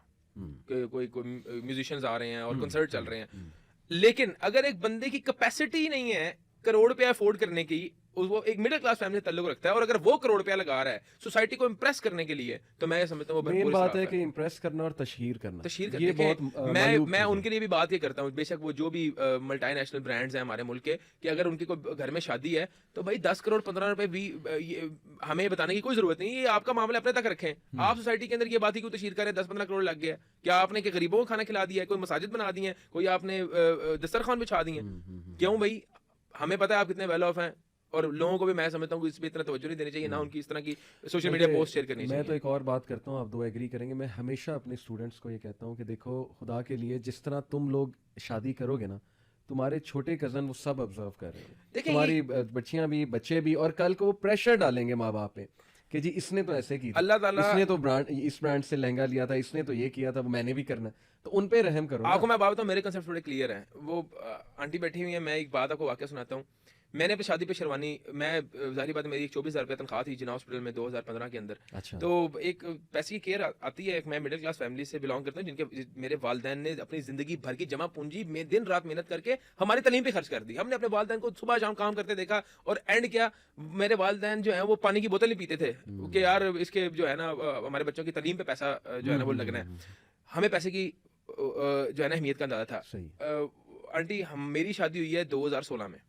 کہ کوئی میوزیشینز آ رہے ہیں اور کنسرٹ چل رہے ہیں. لیکن اگر ایک بندے کی کیپیسٹی نہیں ہے کروڑ روپیہ افورڈ کرنے کی, وہ ایک مڈل کلاس فیملی سے تعلق رکھتا ہے, اور اگر وہ کروڑ روپیہ لگا رہا ہے سوسائٹی کو امپریس کرنے کے لیے, تو میں یہ سمجھتا ہوں مین بات ہے کہ امپریس کرنا اور تشہیر کرنا. یہ بہت میں ان کے لیے بھی بات یہ کرتا ہوں, بے شک وہ جو بھی ملٹی نیشنل برانڈز ہیں ہمارے ملک کے, کہ اگر ان کی کوئی گھر میں شادی ہے تو بھائی 10 کروڑ 15 روپے بھی ہمیں بتانے کی کوئی ضرورت نہیں. یہ آپ کا معاملہ اپنے تک رکھیں. آپ سوسائٹی کے اندر یہ بات ہی کیوں تشہیر کریں 10-15 کروڑ لگ گیا, کیا آپ نے کہ غریبوں کو کھانا کھلا دیا ہے, کوئی مساجد بنا دی ہیں, کوئی آپ نے دسترخوان بچھا دی ہیں, کیوں بھائی؟ ہمیں پتہ ہے آپ کتنے ویل آف ہیں, اور لوگوں کو بھی میں سمجھتا ہوں کہ اس پہ اتنا توجہ نہیں دینی چاہیے, نہ ان کی اس طرح کی سوشل میڈیا پوسٹ شیئر کرنی چاہیے. میں تو ایک اور بات کرتا ہوں, آپ دو ایگری کریں گے. میں ہمیشہ اپنے اسٹوڈنٹس کو یہ کہتا ہوں کہ دیکھو, خدا کے لیے جس طرح تم لوگ شادی کرو گے نا, تمہارے چھوٹے کزن وہ سب آبزرو کر رہے ہیں, تمہاری بچیاں بھی بچے بھی, اور کل کو وہ پریشر ڈالیں گے ماں باپ پہ کہ جی اس نے تو ایسے کی, اللہ تعالیٰ اس نے تو اس برانڈ سے لہنگا لیا تھا, اس نے تو یہ کیا تھا, میں نے بھی کرنا. تو ان پہ رحم کرو. آپ کو میں بات بتاؤں, میرے کنسیپٹ تھوڑے کلیئر ہیں. وہ آنٹی بیٹھی ہوئی ہیں, میں ایک بات آپ کو واقعہ سناتا ہوں. میں نے اپنی شادی پہ شیروانی, میں ظاہری بات میری 24,000 روپے تنخواہ تھی جنا ہاسپٹل میں 2015 کے اندر. تو ایک پیسے کی کیئر آتی ہے. میں مڈل کلاس فیملی سے بلانگ کرتا ہوں, جن کے میرے والدین نے اپنی زندگی بھر کی جمع پونجی میں دن رات محنت کر کے ہماری تعلیم پہ خرچ کر دی. ہم نے اپنے والدین کو صبح شام کام کرتے دیکھا, اور اینڈ کیا, میرے والدین جو ہیں وہ پانی کی بوتل ہی پیتے تھے کہ یار اس کے جو ہے نا ہمارے بچوں کی تعلیم پہ پیسہ جو ہے نا وہ لگنا ہے. ہمیں پیسے کی جو ہے نا اہمیت کا اندازہ تھا. آنٹی میری شادی ہوئی ہے 2016 میں,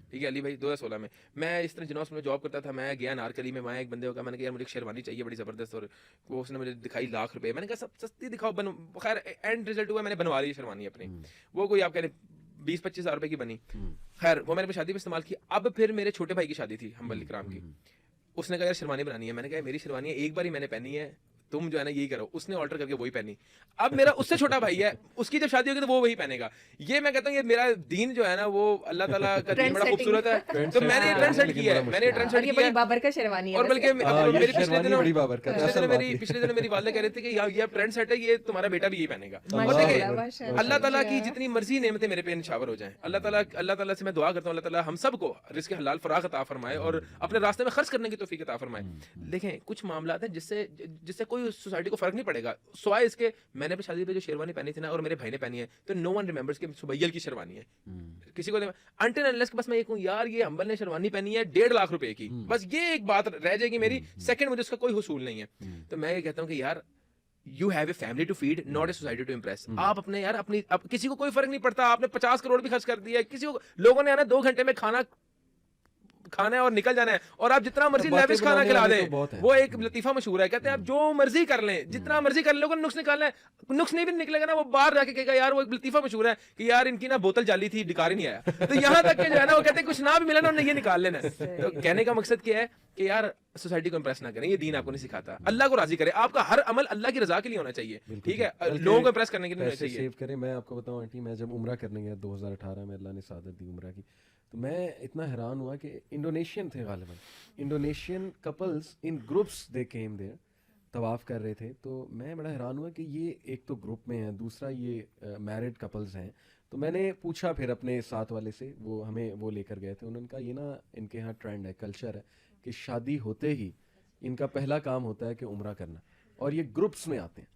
ٹھیک ہے علی بھائی, 2016 میں. میں اس طرح جنوس میں جاب کرتا تھا. میں گیا نارکلی میں, وہاں ایک بندے کو کہا, میں نے کہا یار مجھے ایک شیروانی چاہیے بڑی زبردست, اور وہ اس نے مجھے دکھائی لاکھ روپے. میں نے کہا سب سستی دکھاؤ. خیر اینڈ رزلٹ ہوا میں نے بنوا لی شیروانی اپنی. وہ کوئی آپ کہہ رہے 20-25 ہزار روپے کی بنی. خیر وہ میں نے شادی پہ استعمال کی. اب پھر میرے چھوٹے بھائی کی شادی تھی حنبل اکرام کی. اس نے کہا یار شیروانی بنانی ہے. میں نے کہا میری شیروانی ہے, ایک بار ہی میں نے پہنی ہے, تم جو ہے نا یہی کرو. اس نے آلٹر کر کے وہی پہنی. اب میرا اس سے چھوٹا بھائی ہے, اس کی جب شادی ہوگی تو وہ وہی پہنے گا. یہ میں کہتا ہوں یہ میرا دین جو ہے نا وہ اللہ تعالیٰ کا دین بڑا خوبصورت ہے, تو میں نے یہ ٹرینڈ سیٹ کیا ہے. میں نے یہ ٹرینڈ سیٹ کیا ہے, بابر کا شیروانی ہے. اور بلکہ پچھلے دنوں میری والدہ کہہ رہے تھے کہ یہ ٹرینڈ سیٹ ہے, یہ تمہارا بیٹا بھی یہی پہنے گا. اللہ تعالیٰ کی جتنی مرضی نعمتیں میرے پہ نشاور ہو جائیں, اللہ تعالیٰ سے میں دعا کرتا ہوں اللہ تعالیٰ ہم سب کو رزق حلال فراغ عطا فرمائے اور اپنے راستے میں خرچ کرنے کی توفیق عطا فرمائے. دیکھیں کچھ معاملات ہیں جس سے کوئی سوسائٹی کو فرق نہیں پڑے گا, سوائے اس کے میں نے اپنی شادی پہ جو شیروانی پہنی تھی نا, اور میرے بھائی نے پہنی ہے, تو نو ون ریمبرز کہ سبیل کی شیروانی ہے. کسی کو انٹل انلیس کہ بس میں یہ کہوں یار یہ حنبل نے شیروانی پہنی ہے 1.5 لاکھ روپے کی, بس یہ ایک بات رہ جائے گی میری. سیکنڈ مجھے اس کا کوئی حصول نہیں ہے. تو میں یہ کہتا ہوں کہ یار you have a family to feed, not a society to impress. آپ اپنے یار اپنی کسی کو کوئی فرق نہیں پڑتا, آپ نے 50 کروڑ بھی خرچ کر دیا ہے, کسی کو لوگوں نے آنا 2 گھنٹے میں کھانا ہے اور نکل جانا ہے, اور آپ جتنا مرضی لیوش کھانا کھلا دیں. وہ ایک لطیفہ مشہور ہے, کہتے ہیں آپ جو مرضی کر لیں, جتنا مرضی کر لیں, لوگوں نے نقص نکالنا ہے, نقص نہیں بھی نکلے گا نا, وہ باہر جا کے کہے گا یار وہ ایک لطیفہ مشہور ہے کہ یار ان کی نا بوتل جالی تھی, ڈکار ہی نہیں آیا. تو یہاں تک کہ جو ہے نا وہ کہتے ہیں کچھ نہ بھی ملا نا انہوں نے یہ نکال لینا ہے. تو کہنے کا مقصد کیا ہے کہ یار سوسائٹی کو امپریس نہ کریں, یہ دین آپ کو نہیں سکھاتا. اللہ کو راضی کرے, آپ کا ہر عمل اللہ کی رضا کے لیے ہونا چاہیے, ٹھیک ہے, لوگوں کو امپریس کرنے کے لیے ہونا چاہیے. سیو کریں. میں آپ کو بتاؤں آنٹی, میں جب عمرہ کرنے گیا 2018 میں, اللہ نے سعادت دی عمرہ کی, تو میں اتنا حیران ہوا کہ انڈونیشین تھے غالباً, Indonesian couples in groups they came there, طواف کر رہے تھے. تو میں بڑا حیران ہوا کہ یہ ایک تو گروپ میں ہیں, دوسرا یہ میرڈ کپلز ہیں. تو میں نے پوچھا پھر اپنے ساتھ والے سے, وہ ہمیں وہ لے کر گئے تھے, انہوں نے کہا یہ نا ان کے یہاں ٹرینڈ ہے, کلچر ہے کہ شادی ہوتے ہی ان کا پہلا کام ہوتا ہے کہ عمرہ کرنا, اور یہ گروپس میں آتے ہیں.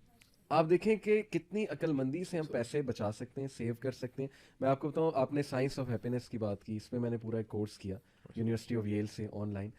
آپ دیکھیں کہ کتنی عقل مندی سے ہم پیسے بچا سکتے ہیں, سیو کر سکتے ہیں. میں آپ کو بتاؤں, آپ نے سائنس آف ہیپینس کی بات کی, اس پہ میں نے پورا ایک کورس کیا یونیورسٹی آف ییل سے آن لائن.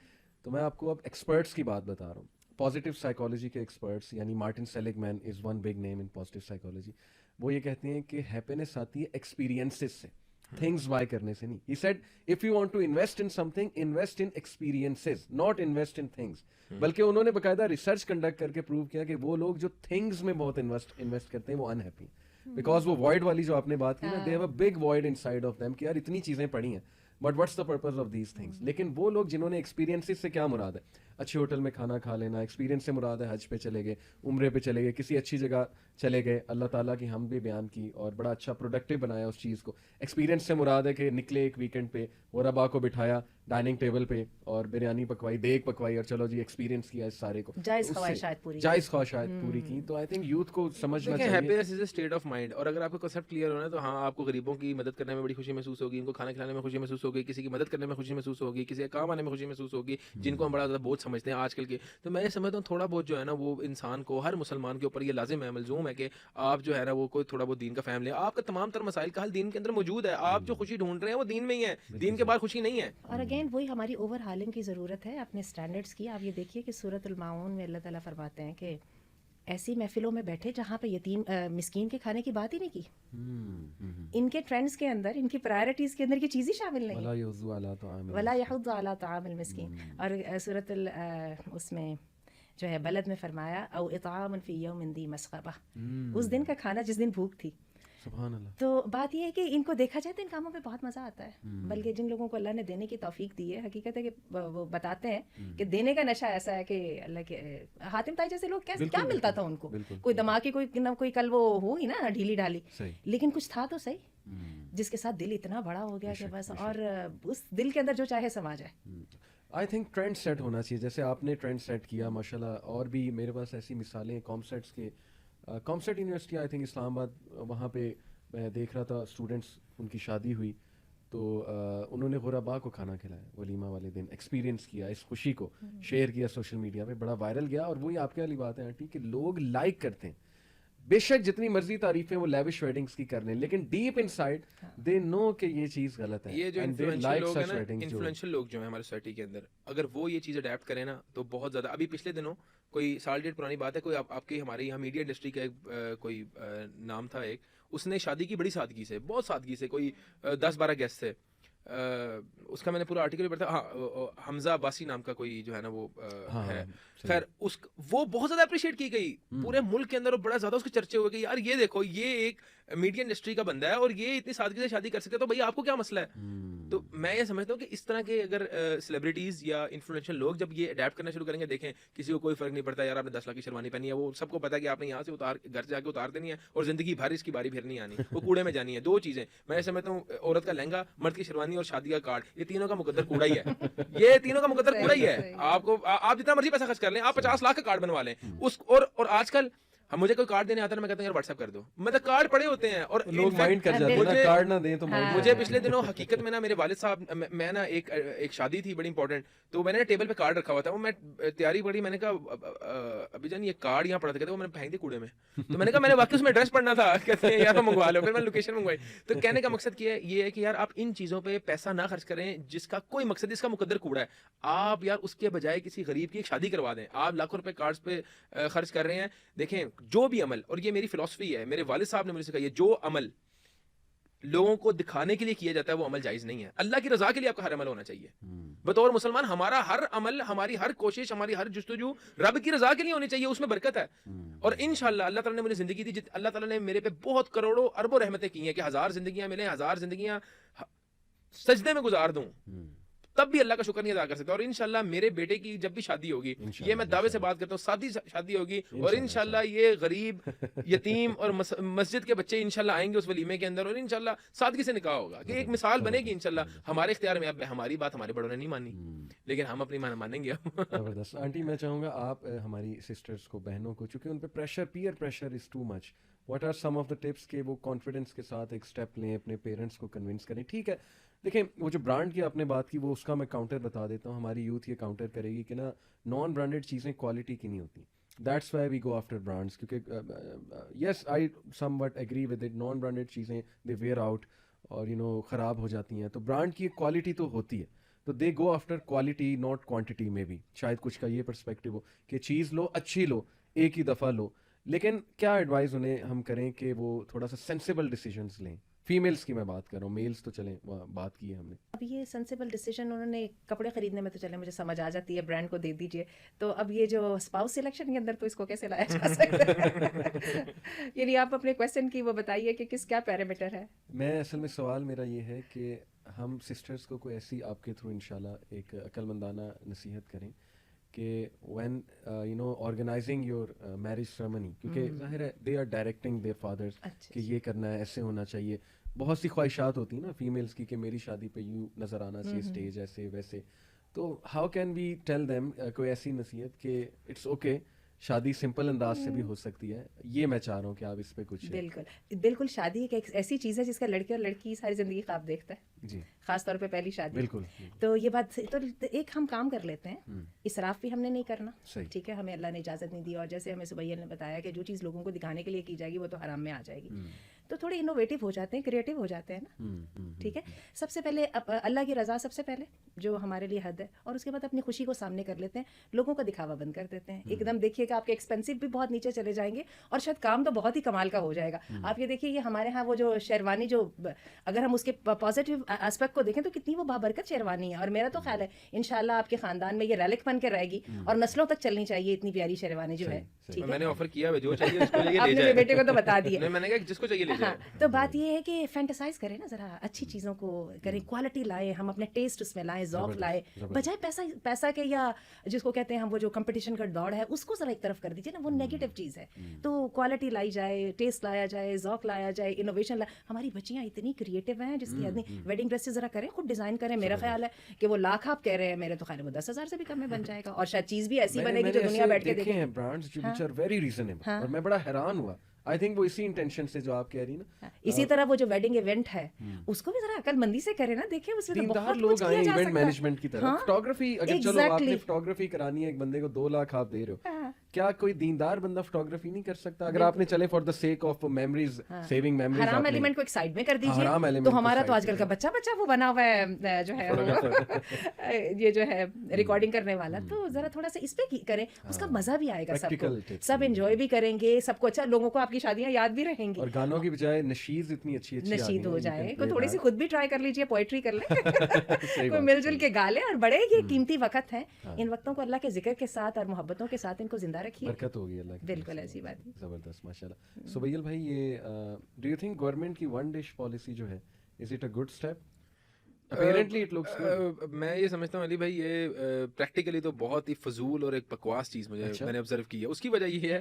تو میں آپ کو اب ایکسپرٹس کی بات بتا رہا ہوں, پازیٹیو سائیکالوجی کے ایکسپرٹس, یعنی Martin Seligman is one big name in positive psychology. وہ یہ کہتے ہیں کہ ہیپینس آتی ہے ایکسپیرینسز سے. things buy کرنے سے نہیں. He said if you want to invest in something, invest in experiences, not invest in things. بلکہ انہوں نے باقاعدہ ریسرچ کنڈکٹ کر کے پروو کیا کہ وہ لوگ جو تھنگس میں بہت انویسٹ کرتے ہیں وہ انہیپی ہیں, بیکاز وہ وائڈ والی جو آپ نے بات کی نا, they have a big void inside of them کہ یار اتنی چیزیں پڑھی ہیں but what's the purpose of these things. لیکن وہ لوگ جنہوں نے ایکسپیرینسز سے کیا مراد ہے, اچھے ہوٹل میں کھانا کھا لینا, ایکسپیرینس سے مراد ہے حج پہ چلے گئے, عمرے پہ چلے گئے, کسی اچھی جگہ چلے گئے, اللہ تعالیٰ کی ہم بھی بیان کی اور بڑا اچھا پروڈکٹیو بنایا اس چیز کو. ایکسپیرینس سے مراد ہے کہ نکلے ایک ویکینڈ پہ, غربا کو بٹھایا ڈائننگ ٹیبل پہ اور بریانی پکوائی, دیگ پکوائی اور چلو جی ایکسپیرینس کیا اس سارے کو, جائز خواہشات پوری کی. تو آئی تھنک یوتھ کو سمجھنا دیکھیں چاہیے happiness is a state of mind, اور اگر آپ کا کنسیپٹ کلیئر ہونا ہے تو ہاں آپ کو غریبوں کی مدد کرنے میں بڑی خوشی محسوس ہوگی, ان کو کھانا کھلانے میں خوشی محسوس ہوگی, کسی کی مدد کرنے میں خوشی محسوس ہوگی, کسی کے کام آنے میں خوشی محسوس ہوگی, جن کو ہم بڑا زیادہ بہت سمجھتے ہیں آج کل کے. تو میں یہ سمجھتا ہوں تھوڑا بہت جو ہے نا وہ انسان کو, ہر مسلمان کے اوپر یہ لازم ہے, ملزوم ہے کہ آپ جو ہے نا وہ کوئی تھوڑا بہت دین کا فہم لیں. آپ کا تمام تر مسائل کا حل دین کے اندر موجود ہے, آپ جو خوشی ڈھونڈ رہے ہیں وہ دین میں ہی ہے, دین کے بعد خوشی نہیں ہے. اور اگین وہی ہماری اوور ہالنگ کی ضرورت ہے اپنے اسٹینڈرڈس کی. آپ یہ دیکھیے کہ سورۃ الماعون میں اللہ تعالیٰ فرماتے ہیں کہ ایسی محفلوں میں بیٹھے جہاں پہ یتیم مسکین کے کھانے کی بات ہی نہیں کی. ان کے ٹرینڈز کے اندر, ان کی پرائرٹیز کے اندر یہ چیز ہی شامل نہیں ہے, ولا یحض علی طعام المسکین. اور سورۃ اس میں جو ہے بلد میں فرمایا او اطعام فی یوم ذی مسغبہ, اس دن کا کھانا جس دن بھوک تھی. سبحان اللہ. تو بات یہ ہے کہ ان کو دیکھا جائے تو ان کاموں پہ بہت مزہ آتا ہے, بلکہ جن لوگوں کو اللہ نے دینے کی توفیق دی ہے, حقیقت ہے کہ وہ بتاتے ہیں کہ دینے کا نشہ ایسا ہے کہ اللہ کے حاتم طائی جیسے لوگ کیا ملتا تھا ان کو, کوئی دماغی کوئی کل وہ ہوگی نا ڈھیلی ڈھالی, لیکن کچھ تھا تو صحیح جس کے ساتھ دل اتنا بڑا ہو گیا کہ بس, اور اس دل کے اندر جو چاہے سما جائے. آئی تھنک ٹرینڈ سیٹ ہونا چاہیے, جیسے آپ نے ٹرینڈ سیٹ کیا ماشاء اللہ, اور بھی میرے پاس ایسی مثالیں ہیں کامسیٹس کے. کامسیٹ یونیورسٹی آئی تھنک اسلام آباد, وہاں پہ میں دیکھ رہا تھا اسٹوڈنٹس, ان کی شادی ہوئی تو انہوں نے غربا کو کھانا کھلایا ولیمہ والے دن, ایکسپیرینس کیا, اس خوشی کو شیئر کیا سوشل میڈیا پہ, بڑا وائرل گیا. اور وہی آپ کے والی بات ہے آنٹی کہ لوگ لائک کرتے ہیں, بے شک جتنی مرضی تعریفیں وہ لیوش ویڈنگس کی کر لیں, لیکن ڈیپ ان سائڈ دے نو کہ یہ چیز غلط ہے. یہ جو انفلوئنشل لوگ جو ہیں ہمارے سوسائٹی کے اندر, اگر وہ یہ چیز اڈیپٹ کریں نا تو بہت زیادہ. ابھی پچھلے دنوں کوئی سال ڈیٹ پرانی بات ہے, کوئی آپ کی ہمارے یہاں میڈیا انڈسٹری کا کوئی نام تھا ایک, اس نے شادی کی بڑی سادگی سے, بہت سادگی سے, کوئی 10-12 گیسٹ تھے. اس کا میں نے پورا آرٹیکل بھی پڑھا, ہاں حمزہ عباسی نام کا کوئی جو ہے نا وہ ہے, خیر وہ بہت زیادہ اپریشیٹ کی گئی پورے ملک کے اندر, اور بڑا زیادہ اس کے چرچے ہوئے کہ یار یہ دیکھو یہ ایک میڈیا انڈسٹری کا بندہ ہے اور یہ اتنی سادگی سے شادی کر سکتے, تو بھائی آپ کو کیا مسئلہ ہے. تو میں یہ سمجھتا ہوں کہ اس طرح کے اگر سیلیبریٹیز یا انفلوئنشل لوگ جب یہ اڈیپٹ کرنا شروع کریں گے, دیکھیں کسی کو کوئی فرق نہیں پڑتا, یار آپ نے 10 لاکھ کی شیروانی پہنی ہے, وہ سب کو پتا ہے کہ آپ نے یہاں سے گھر سے جا کے اتار دینی ہے اور زندگی بھر اس کی باری پھر نہیں آنی, وہ کوڑے میں جانی ہے. 2 چیزیں میں یہ سمجھتا ہوں, عورت کا لہنگا, مرد کی شیروانی اور شادی کا کارڈ, یہ تینوں کا مقدر کوڑا ہی ہے. یہ تینوں کا مقدر کوڑا ہی ہے. آپ جتنا مرضی پیسہ خرچ کر لیں, آپ 50 لاکھ کا کارڈ بنوا لیں اس, اور آج کل ہم مجھے کوئی کارڈ دینے آتا ہے, میں کہتا ہوں یار واٹس ایپ کر دو, مطلب کارڈ پڑے ہوتے ہیں, اور لوگ مائنڈ کر جاتے ہیں کارڈ نہ دیں تو. مجھے پچھلے دنوں حقیقت میں نا میرے والد صاحب, میں نا ایک شادی تھی بڑی امپورٹنٹ, تو میں نے ٹیبل پہ کارڈ رکھا ہوا تھا, وہ میں تیاری پڑی, میں نے کہا ابھی جان یہ کارڈ یہاں پڑا تھا, کہتے وہ میں نے پھینک دی کوڑے میں. تو میں نے کہا میں نے واقعی اس میں ایڈریس پڑھنا تھا, کہتے ہیں یار منگوا لو, پھر میں نے لوکیشن منگوائی. تو کہنے کا مقصد کیا ہے, یہ ہے کہ یار آپ ان چیزوں پہ پیسہ نہ خرچ کریں جس کا کوئی مقصد, اس کا مقدر کوڑا ہے. آپ یار اس کے بجائے کسی غریب کی ایک شادی کروا دیں. آپ لاکھوں روپے کارڈز پہ خرچ کر رہے ہیں. دیکھیں جو بھی عمل, اور یہ میری فلسفی ہے, میرے والد صاحب نے مجھے سکھایا, جو عمل لوگوں کو دکھانے کے لیے کیا جاتا ہے وہ عمل جائز نہیں ہے. اللہ کی رضا کے لیے آپ کا ہر عمل ہونا چاہیے. بطور مسلمان ہمارا ہر عمل, ہماری ہر کوشش, ہماری ہر جستجو رب کی رضا کے لیے ہونی چاہیے, اس میں برکت ہے. اور انشاءاللہ اللہ تعالیٰ نے مجھے زندگی دی, اللہ تعالیٰ نے میرے پہ بہت کروڑوں اربوں رحمتیں کی ہیں کہ 1000 زندگیاں ملیں, 1000 زندگیاں سجدے میں گزار دوں, تب بھی اللہ کا شکر نہیں ادا کر سکتا. اور انشاءاللہ میرے بیٹے کی جب بھی شادی ہوگی, یہ میں دعوے سے بات کرتا ہوں, سادی شادی ہوگی, اور انشاءاللہ یہ غریب, یتیم اور مسجد کے بچے انشاءاللہ آئیں گے اس ولیمے کے اندر, اور انشاءاللہ سادگی سے نکاح ہوگا, کہ ایک مثال بنے گی انشاءاللہ. ہمارے اختیار میں, اب ہماری بات ہمارے بڑوں نے نہیں مانی, لیکن ہم اپنی مانیں گے. زبردست. آنٹی میں چاہوں گا آپ ہماری سسٹرز کو, بہنوں کو, چونکہ ان پہ pressure, peer pressure is too much, what are some of the tips کہ وہ کانفیڈنس کے ساتھ ایک اسٹیپ لیں, اپنے پیرنٹس کو کنونس کریں. ٹھیک ہے, دیکھیں وہ جو برانڈ کی آپ نے بات کی, وہ اس کا میں کاؤنٹر بتا دیتا ہوں. ہماری یوتھ یہ کاؤنٹر کرے گی کہ نا نان برانڈیڈ چیزیں کوالٹی کی نہیں ہوتی. That's why we go after brands, کیونکہ yes I somewhat agree with it, non branded چیزیں دے ویئر آؤٹ اور خراب ہو جاتی ہیں. تو برانڈ کی ایک کوالٹی تو ہوتی ہے, تو they go after quality not quantity. میں بھی شاید کچھ کا یہ پرسپیکٹیو ہو کہ چیز لو, اچھی لو, ایک ہی دفعہ لو, لیکن کیا ایڈوائز انہیں ہم کریں کہ وہ تھوڑا سا سینسیبل ڈیسیجنس لیں؟ فیمیلس کی میں بات کر رہا ہوں، میلس تو چلیں بات کی ہے ہم نے. اب یہ سینسیبل ڈیسیجن انہوں نے کپڑے خریدنے میں تو چلے مجھے سمجھ آ جاتی ہے، برانڈ کو دے دیجیے، تو اب یہ جو اسپاؤس سلیکشن کے اندر تو اس کو کیسے لایا جا سکتا ہے؟ یعنی آپ اپنے کویشچن کی وہ بتائیے کہ کیا پیرامیٹر ہے. میں اصل میں سوال میرا یہ ہے کہ ہم سسٹرز کو کوئی ایسی آپ کے تھرو انشاءاللہ ایک عقل مندانہ نصیحت کریں کہ when you know organizing your marriage ceremony, کیونکہ ظاہر ہے they are directing their fathers کہ یہ کرنا ہے، ایسے ہونا چاہیے. بہت سی خواہشات ہوتی ہیں نا فیمیلس کی کہ میری شادی پہ یوں نظر آنا چاہیے، اسٹیج ایسے ویسے. تو how can we tell them کوئی ایسی نصیحت کہ اٹس اوکے، شادی سمپل انداز سے بھی ہو سکتی ہے. یہ میں چاہ رہا ہوں کہ آپ اس پہ کچھ. بالکل شادی ایک ایسی چیز ہے جس کا لڑکے اور لڑکی ساری زندگی خواب دیکھتا ہے، جی خاص طور پہ پہلی شادی. بالکل. تو یہ بات تو ایک ہم کام کر لیتے ہیں، اسراف بھی ہم نے نہیں کرنا، صحیح. ٹھیک ہے، ہمیں اللہ نے اجازت نہیں دی، اور جیسے ہمیں سبیل نے بتایا کہ جو چیز لوگوں کو دکھانے کے لیے کی جائے گی وہ تو حرام میں آ جائے گی. تو تھوڑے انوویٹو ہو جاتے ہیں، کریٹو ہو جاتے ہیں نا. ٹھیک ہے، سب سے پہلے اللہ کی رضا سب سے پہلے جو ہمارے لیے حد ہے، اور اس کے بعد اپنی خوشی کو سامنے کر لیتے ہیں، لوگوں کا دکھاوا بند کر دیتے ہیں. ایک دم دیکھیے کہ آپ کے ایکسپینسو بھی بہت نیچے چلے جائیں گے اور شاید کام تو بہت ہی کمال کا ہو جائے گا. آپ یہ دیکھیے یہ ہمارے ہاں وہ جو شیروانی، جو اگر ہم اس کے پازیٹیو اسپیکٹ کو دیکھیں تو کتنی وہ بابرکت شیروانی ہے، اور میرا تو خیال ہے انشاءاللہ آپ کے خاندان میں یہ ریلک بن کے رہے گی اور نسلوں تک چلنی چاہیے اتنی پیاری شیروانی جو ہے. میں نے آفر کیا ہے، جو چاہیے اس کو لے آپ نے بیٹے کو تو بتا دیا، میں نے کہا جس کو چاہیے لے جائے. تو بات یہ ہے کہ فینٹسائز کریں نا، ذرا اچھی چیزوں کو کریں، کوالٹی لائیں، ہم اپنے ٹیسٹ اس میں لائیں، ذوق لائیں، بجائے پیسہ کے یا جس کو کہتے ہیں ہم وہ جو کمپٹیشن کا دوڑ ہے اس کو ذرا ایک طرف کر دیجیے نا، وہ نیگیٹو چیز ہے. تو کوالٹی لائی جائے، ٹیسٹ لایا جائے، ذوق لایا جائے، انوویشن ہماری بچیاں اتنی کریٹو ہیں جس کی آدمی ویڈنگ ڈریسز ذرا کریں، خود ڈیزائن کریں. میرا خیال ہے کہ وہ لاکھ آپ کہہ رہے ہیں، میرے تو خیال ہے وہ 10,000 سے بھی کم میں بن جائے گا، اور شاید چیز بھی ایسی بنے گی جو دنیا بیٹھ کے دیکھے دیکھے. ہیں برانڈز جو which are very reasonable، اور میں بڑا حیران ہوا. آئی تھنک وہ اسی انٹینشن سے جو آپ کہہ رہی نا. اسی طرح وہ جو ویڈنگ ایونٹ ہے اس کو بھی ذرا عقل مندی سے کرے نا، دیکھیں اس میں دیندار لوگ آئیں ایونٹ مینجمنٹ کی طرف. فوٹوگرافی اگر چلو آپ نے فوٹوگرافی کرانی ہے ایک بندے کو 2 لاکھ آپ دے رہے ہو، کیا کوئی دیندار بندہ فوٹوگرافی نہیں کر سکتا؟ اگر آپ نے چلے for the sake of memories, saving memories, حرام ایلیمنٹ کو ایک سائیڈ میں کر دیجیے. تو ہمارا تو آج کل کا بچہ وہ بنا ہوا ہے جو ہے یہ جو ہے ریکارڈنگ کرنے والا، تو ذرا تھوڑا سا اس پہ کریں، اس کا مزہ بھی آئے گا، سب کو، سب انجوائے بھی کریں گے، سب کو اچھا، لوگوں کو آپ کی شادیاں یاد بھی رہیں گی. اور گانوں کی بجائے نشید اتنی اچھی نشید ہو جائے، کوئی تھوڑی سی خود بھی ٹرائی کر لیجیے، پوئٹری کر لیں، کوئی مل جل کے گا لیں. اور بڑے یہ قیمتی وقت ہیں، ان وقتوں کو اللہ کے ذکر کے ساتھ اور محبتوں کے ساتھ ان کو زندہ رکھیے، برکت ہوگی اللہ کی. بالکل ایسی بات ہے. زبردست، ماشاءاللہ. سبیل بھائی، یہ ڈو یو تھنک گورنمنٹ کی ون ڈش پالیسی جو ہے، is it a good step? Apparently it looks good. میں یہ سمجھتا ہوں علی بھائی یہ پریکٹیکلی تو بہت ہی فضول اور ایک بکواس چیز میں نے آبزرو کی ہے. اس کی وجہ یہ ہے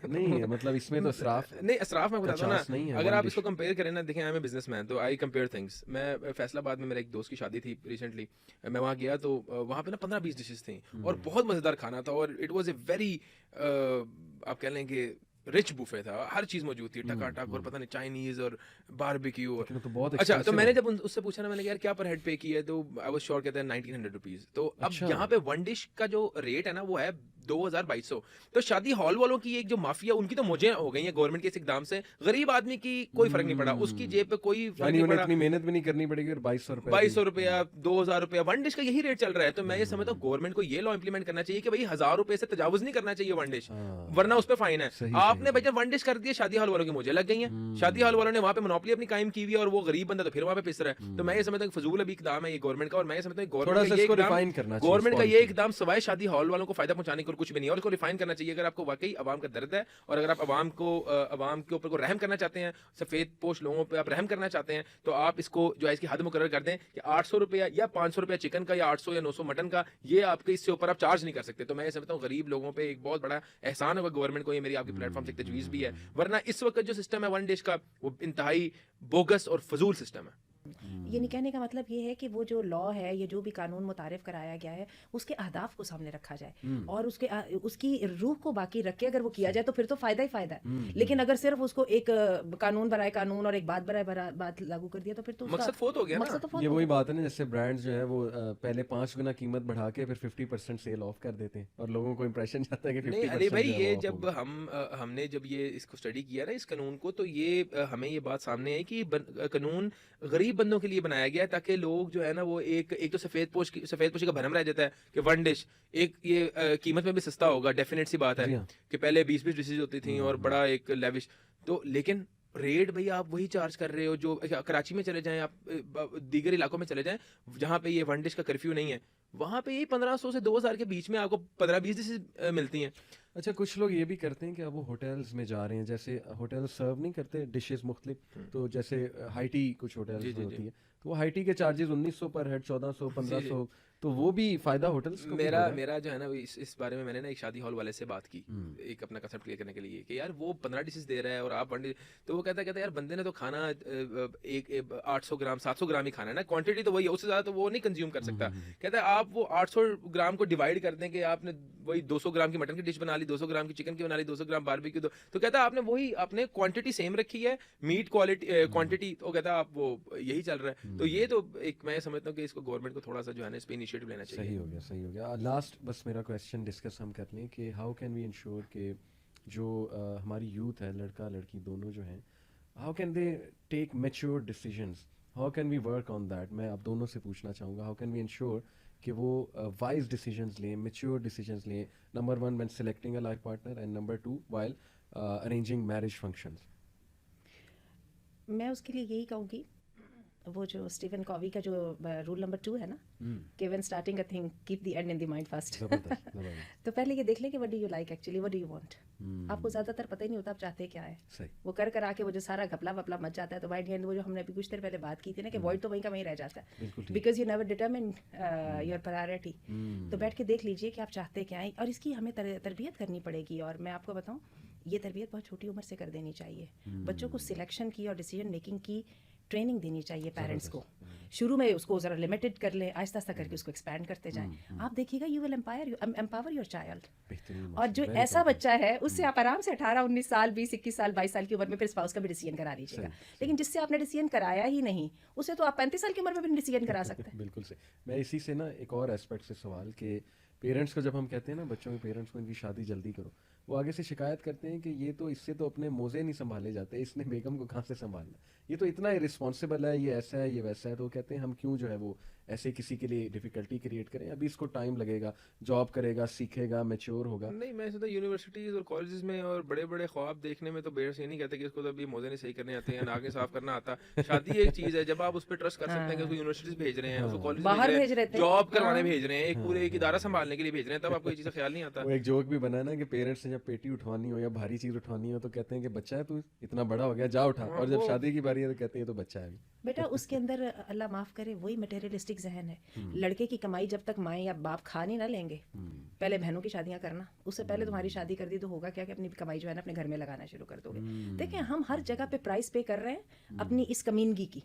نہیں مطلب اس میں تو اسراف نہیں، اسراف میں بتاتا ہوں نا. اگر آپ اس کو کمپیئر کریں نا، دیکھیں I am a business man, تو آئی کمپیئر تھنگس. میں فیصل آباد میں میرے ایک دوست کی شادی تھی ریسنٹلی، میں وہاں گیا تو وہاں پہ نا 15-20 ڈشز تھیں اور بہت مزیدار کھانا تھا، اور اٹ واز اے ویری آپ کہہ لیں کہ رچ بوفے تھا، ہر چیز موجود تھی، ٹکا ٹک، اور پتہ نہیں چائنیز اور باربیکیو. اچھا، تو میں نے جب اس سے پوچھا نا، میں نے کہا یار کیا پر ہیڈ پے کی ہے، تو آئی واز شیور کہتے ہیں 1900 روپیز. تو اب یہاں پہ ون ڈش کا جو ریٹ ہے نا وہ ہے 2200. تو شادی ہال والوں کی ایک جو مافیا، ان کی تو موجیں ہو گئی ہیں گورنمنٹ کے اس اقدام سے. غریب آدمی کی کوئی فرق نہیں پڑا، اس کی جیب پہ کوئی فرق نہیں پڑا، اتنی محنت بھی نہیں کرنی پڑے گی، اور 2200 روپیہ 2000 روپیہ ون ڈش کا یہی ریٹ چل رہا ہے. تو میں یہ سمجھتا ہوں گورنمنٹ کو یہ لا امپلیمنٹ کرنا چاہیے کہ بھائی 1000 روپے سے تجاوز نہیں کرنا چاہیے ون ڈش، ورنہ اس پہ فائن ہے. آپ نے بھائی ون ڈش کر دیا، شادی ہال والوں کی موجیں لگ گئی ہیں، شادی ہال والوں نے وہاں پہ منوپلی اپنی قائم کی ہوئی ہے، اور وہ غریب بندہ تو پھر وہاں پہ پس رہا ہے. تو میں یہ سمجھتا ہوں فضول ابھی اقدام ہے یہ گورنمنٹ کا، اور میں یہ سمجھتا ہوں گورنمنٹ کا یہ اقدام سوائے شادی ہال والوں کو فائدہ پہنچانے کو کچھ بھی نہیں ہے، اور اس کو ریفائن کرنا چاہیے. اگر آپ کو واقعی عوام کا درد ہے، اور اگر آپ عوام کے اوپر کو رحم کرنا چاہتے ہیں، سفید پوش لوگوں پہ آپ رحم کرنا چاہتے ہیں، تو آپ اس کو جو ہے اس کی حد مقرر کر دیں کہ 800 روپیہ یا 500 روپیہ چکن کا، یا 800 یا 900 مٹن کا، یہ آپ کے اس سے اوپر آپ چارج نہیں کر سکتے. تو میں یہ سمجھتا ہوں غریب لوگوں پہ ایک بہت بڑا احسان ہوگا گورنمنٹ کو. یہ میری آپ کی پلیٹ فارم سے ایک تجویز بھی ہے، ورنہ اس وقت جو سسٹم ہے ون ڈش کا وہ انتہائی بوگس اور فضول سسٹم ہے. یعنی کہنے کا مطلب یہ ہے کہ وہ جو لا ہے یا جو بھی قانون متعارف کرایا گیا ہے اس کے اہداف کو سامنے رکھا جائے اور اس کی روح کو باقی رکھ کے اگر وہ کیا جائے تو پھر تو فائدہ ہی فائدہ ہے. لیکن اگر صرف اس کو ایک قانون برائے قانون اور ایک بات برائے بات لاگو کر دیا تو پھر تو مقصد فوت ہو گیا نا. یہ وہی بات ہے نا، جیسے برانڈز جو ہے وہ پہلے 5 گنا قیمت بڑھا کے پھر 50% سیل آف کر دیتے ہیں، اور لوگوں کو امپریشن جاتا ہے کہ 50%. نہیں علی بھائی، یہ جب ہم نے جب یہ اس کو اسٹڈی کیا نا اس قانون کو، تو یہ ہمیں یہ بات سامنے آئی کہ قانون غریب غریب بندوں کے لیے بنایا گیا ہے تاکہ لوگ جو ہے نا وہ ایک تو سفید پوشی کا بھرم رہ جاتا ہے کہ ون ڈش ایک یہ قیمت میں بھی سستا ہوگا، ڈیفینیٹ سی بات ہے جی ہاں کہ پہلے 20 ڈشز ہوتی تھیں اور بڑا ایک لیوش، تو لیکن ریٹ بھئی آپ وہی چارج کر رہے ہو جو کراچی میں چلے جائیں، آپ دیگر علاقوں میں چلے جائیں جہاں پہ یہ ون ڈش کا کرفیو نہیں ہے، وہاں پہ یہ 1500 سے 2000 کے بیچ میں آپ کو 15-20 ڈشز ملتی ہیں. اچھا کچھ لوگ یہ بھی کرتے ہیں کہ اب وہ ہوٹلز میں جا رہے ہیں، جیسے ہوٹل سرو نہیں کرتے ڈشز مختلف، تو جیسے ہائی ٹی کچھ ہوٹلز میں ہوتی ہے تو وہ ہائی ٹی کے چارجز 1900 پر ہیڈ، 1400 1500، تو وہ بھی فائدہ ہوٹلز کو میرا جو ہے نا اس بارے میں نے نا ایک شادی ہال والے سے بات کی ایک اپنا کنسپٹ کلیئر کرنے کے لیے کہ یار وہ 15 ڈشز دے رہا ہے اور آپ 1 ڈش، تو وہ کہتا ہے یار بندے نے تو کھانا ایک 800 گرام 700 گرام ہی کھانا ہے نا، کوانٹٹی تو وہی ہے، اس سے زیادہ تو وہ نہیں کنزیوم کر سکتا. کہتا ہے آپ وہ 800 گرام کو ڈیوائڈ کر دیں کہ آپ نے وہی 200 گرام کی مٹن کی ڈش بنا لی، 200 گرام کی چکن کی بنا لی، 200 گرام باربیکیو، تو کہتا ہے آپ نے وہی آپ نے کوانٹٹی سیم رکھی ہے، میٹ کوانٹٹی، تو کہتا ہے آپ وہ یہی چل رہا ہے. تو یہ تو ایک میں سمجھتا ہوں کہ اس کو گورنمنٹ کو تھوڑا سا جو ہے نا اس پہ انیشیٹو لینا چاہیے. صحیح ہو گیا. لاسٹ بس میرا کویشچن ڈسکس ہم کر لیں کہ ہاؤ کین وی انشور کہ جو ہماری یوتھ ہے، لڑکا لڑکی دونوں جو ہیں، how can they take mature decisions, how can we work on that. میں آپ دونوں سے پوچھنا چاہوں گا ہاؤ کین وی انشور کہ وہ وائز ڈیسیجنس لیں، میچور ڈیسیجنس لیں، number 1 when selecting a life partner and number 2 while arranging marriage functions. میں اس کے لیے یہی کہوں گی وہ جو اسٹیفن کووی کا جو رول نمبر 2 ہے نا کہ when starting a thing keep the end in the mind first. تو پہلے یہ دیکھ لیں کہ what do you like actually, what do you want. آپ کو زیادہ تر پتہ ہی نہیں ہوتا آپ چاہتے کیا ہے، وہ کر آ کے وہ جو سارا گھپلا وپلا مچ جاتا ہے. تو وائٹ اینڈ وہ جو ہم نے ابھی کچھ دیر پہلے بات کی تھی نا کہ وائٹ تو وہیں کا وہیں رہ جاتا ہے because you never determine your priority. تو بیٹھ کے دیکھ لیجیے کہ آپ چاہتے کیا ہیں، اور اس کی ہمیں تربیت کرنی پڑے گی. اور میں آپ کو بتاؤں یہ تربیت بہت چھوٹی عمر سے کر دینی چاہیے. بچوں کو سلیکشن کی اور ڈیسیجن میکنگ کی ٹریننگ دینی چاہیے پیرنٹس کو. شروع میں اس کو ذرا لمیٹڈ کر لیں، آہستہ آہستہ کر کے اس کو ایکسپینڈ کرتے جائیں. آپ دیکھیے گا you will empower your child. اور جو ایسا بچہ ہے اس سے آپ آرام سے 18-19 سال 20-21 سال 22 سال کی عمر میں پھر اسپاؤس کا بھی ڈیسیجن کرا لیجیے گا. لیکن جس سے آپ نے ڈیسیجن کرایا ہی نہیں اسے تو آپ 35 سال کی عمر میں بھی ڈیسیجن کرا سکتے ہیں. بالکل صحیح. میں اسی سے نا ایک اور اسپیکٹ سے سوال کہ پیرنٹس کو جب ہم کہتے ہیں نا بچوں کے پیرنٹس کو ان کی شادی جلدی کرو، وہ آگے سے شکایت کرتے ہیں کہ یہ تو اس سے تو اپنے موزے نہیں سنبھالے جاتے، اس نے بیگم کو کہاں سے سنبھالنا، یہ تو اتنا irresponsible ہے، یہ ایسا ہے یہ ویسا ہے. تو وہ کہتے ہیں ہم کیوں جو ہے وہ ایسے کسی کے لیے ڈیفیکلٹی کریٹ کریں، ابھی اس کو ٹائم لگے گا، جاب کرے گا، سیکھے گا، میچور ہوگا. نہیں میں سمجھتا یونیورسٹیز اور کالجز میں اور بڑے بڑے خواب دیکھنے میں تو پیرنٹس یہ نہیں کہتے کہ اس کو تو ابھی موزے نہیں صحیح کرنے آتے ہیں، ناکیں صاف کرنا آتا. شادی ایک چیز ہے جب آپ اس پہ ٹرسٹ کر سکتے ہیں کہ اس کو یونیورسٹیز بھیج رہے ہیں، اس کو کالج بھیج رہے ہیں، جاب کروانے بھیج رہے ہیں، ایک پورے ایک ادارہ سنبھالنے کے لیے بھیج رہے ہیں، تب آپ کو یہ چیز کا خیال نہیں آتا. وہ ایک جوک بھی بنا ہے نا کہ پیرنٹس نے جب پیٹی اٹھوانی ہو یا بھاری چیز اٹھوانی ہو تو کہتے ہیں کہ بچہ ہے تو اتنا بڑا ہو گیا جا اٹھا، اور جب شادی کی باری ہے تو کہتے ہیں تو بچہ ہے. بیٹا اس کے اندر اللہ معاف کرے وہی مٹیریلسٹک ذہن ہے. لڑکے کی کمائی جب تک مائیں یا باپ کھا نہیں نہ لیں گے، پہلے بہنوں کی شادیاں کرنا، اس سے پہلے تمہاری شادی کر دی تو ہوگا کیا کہ اپنی کمائی جو ہے نا اپنے گھر میں لگانا شروع کر دو گے. دیکھیں ہم ہر جگہ پہ پرائز پے کر رہے ہیں اپنی اس کمینگی کی،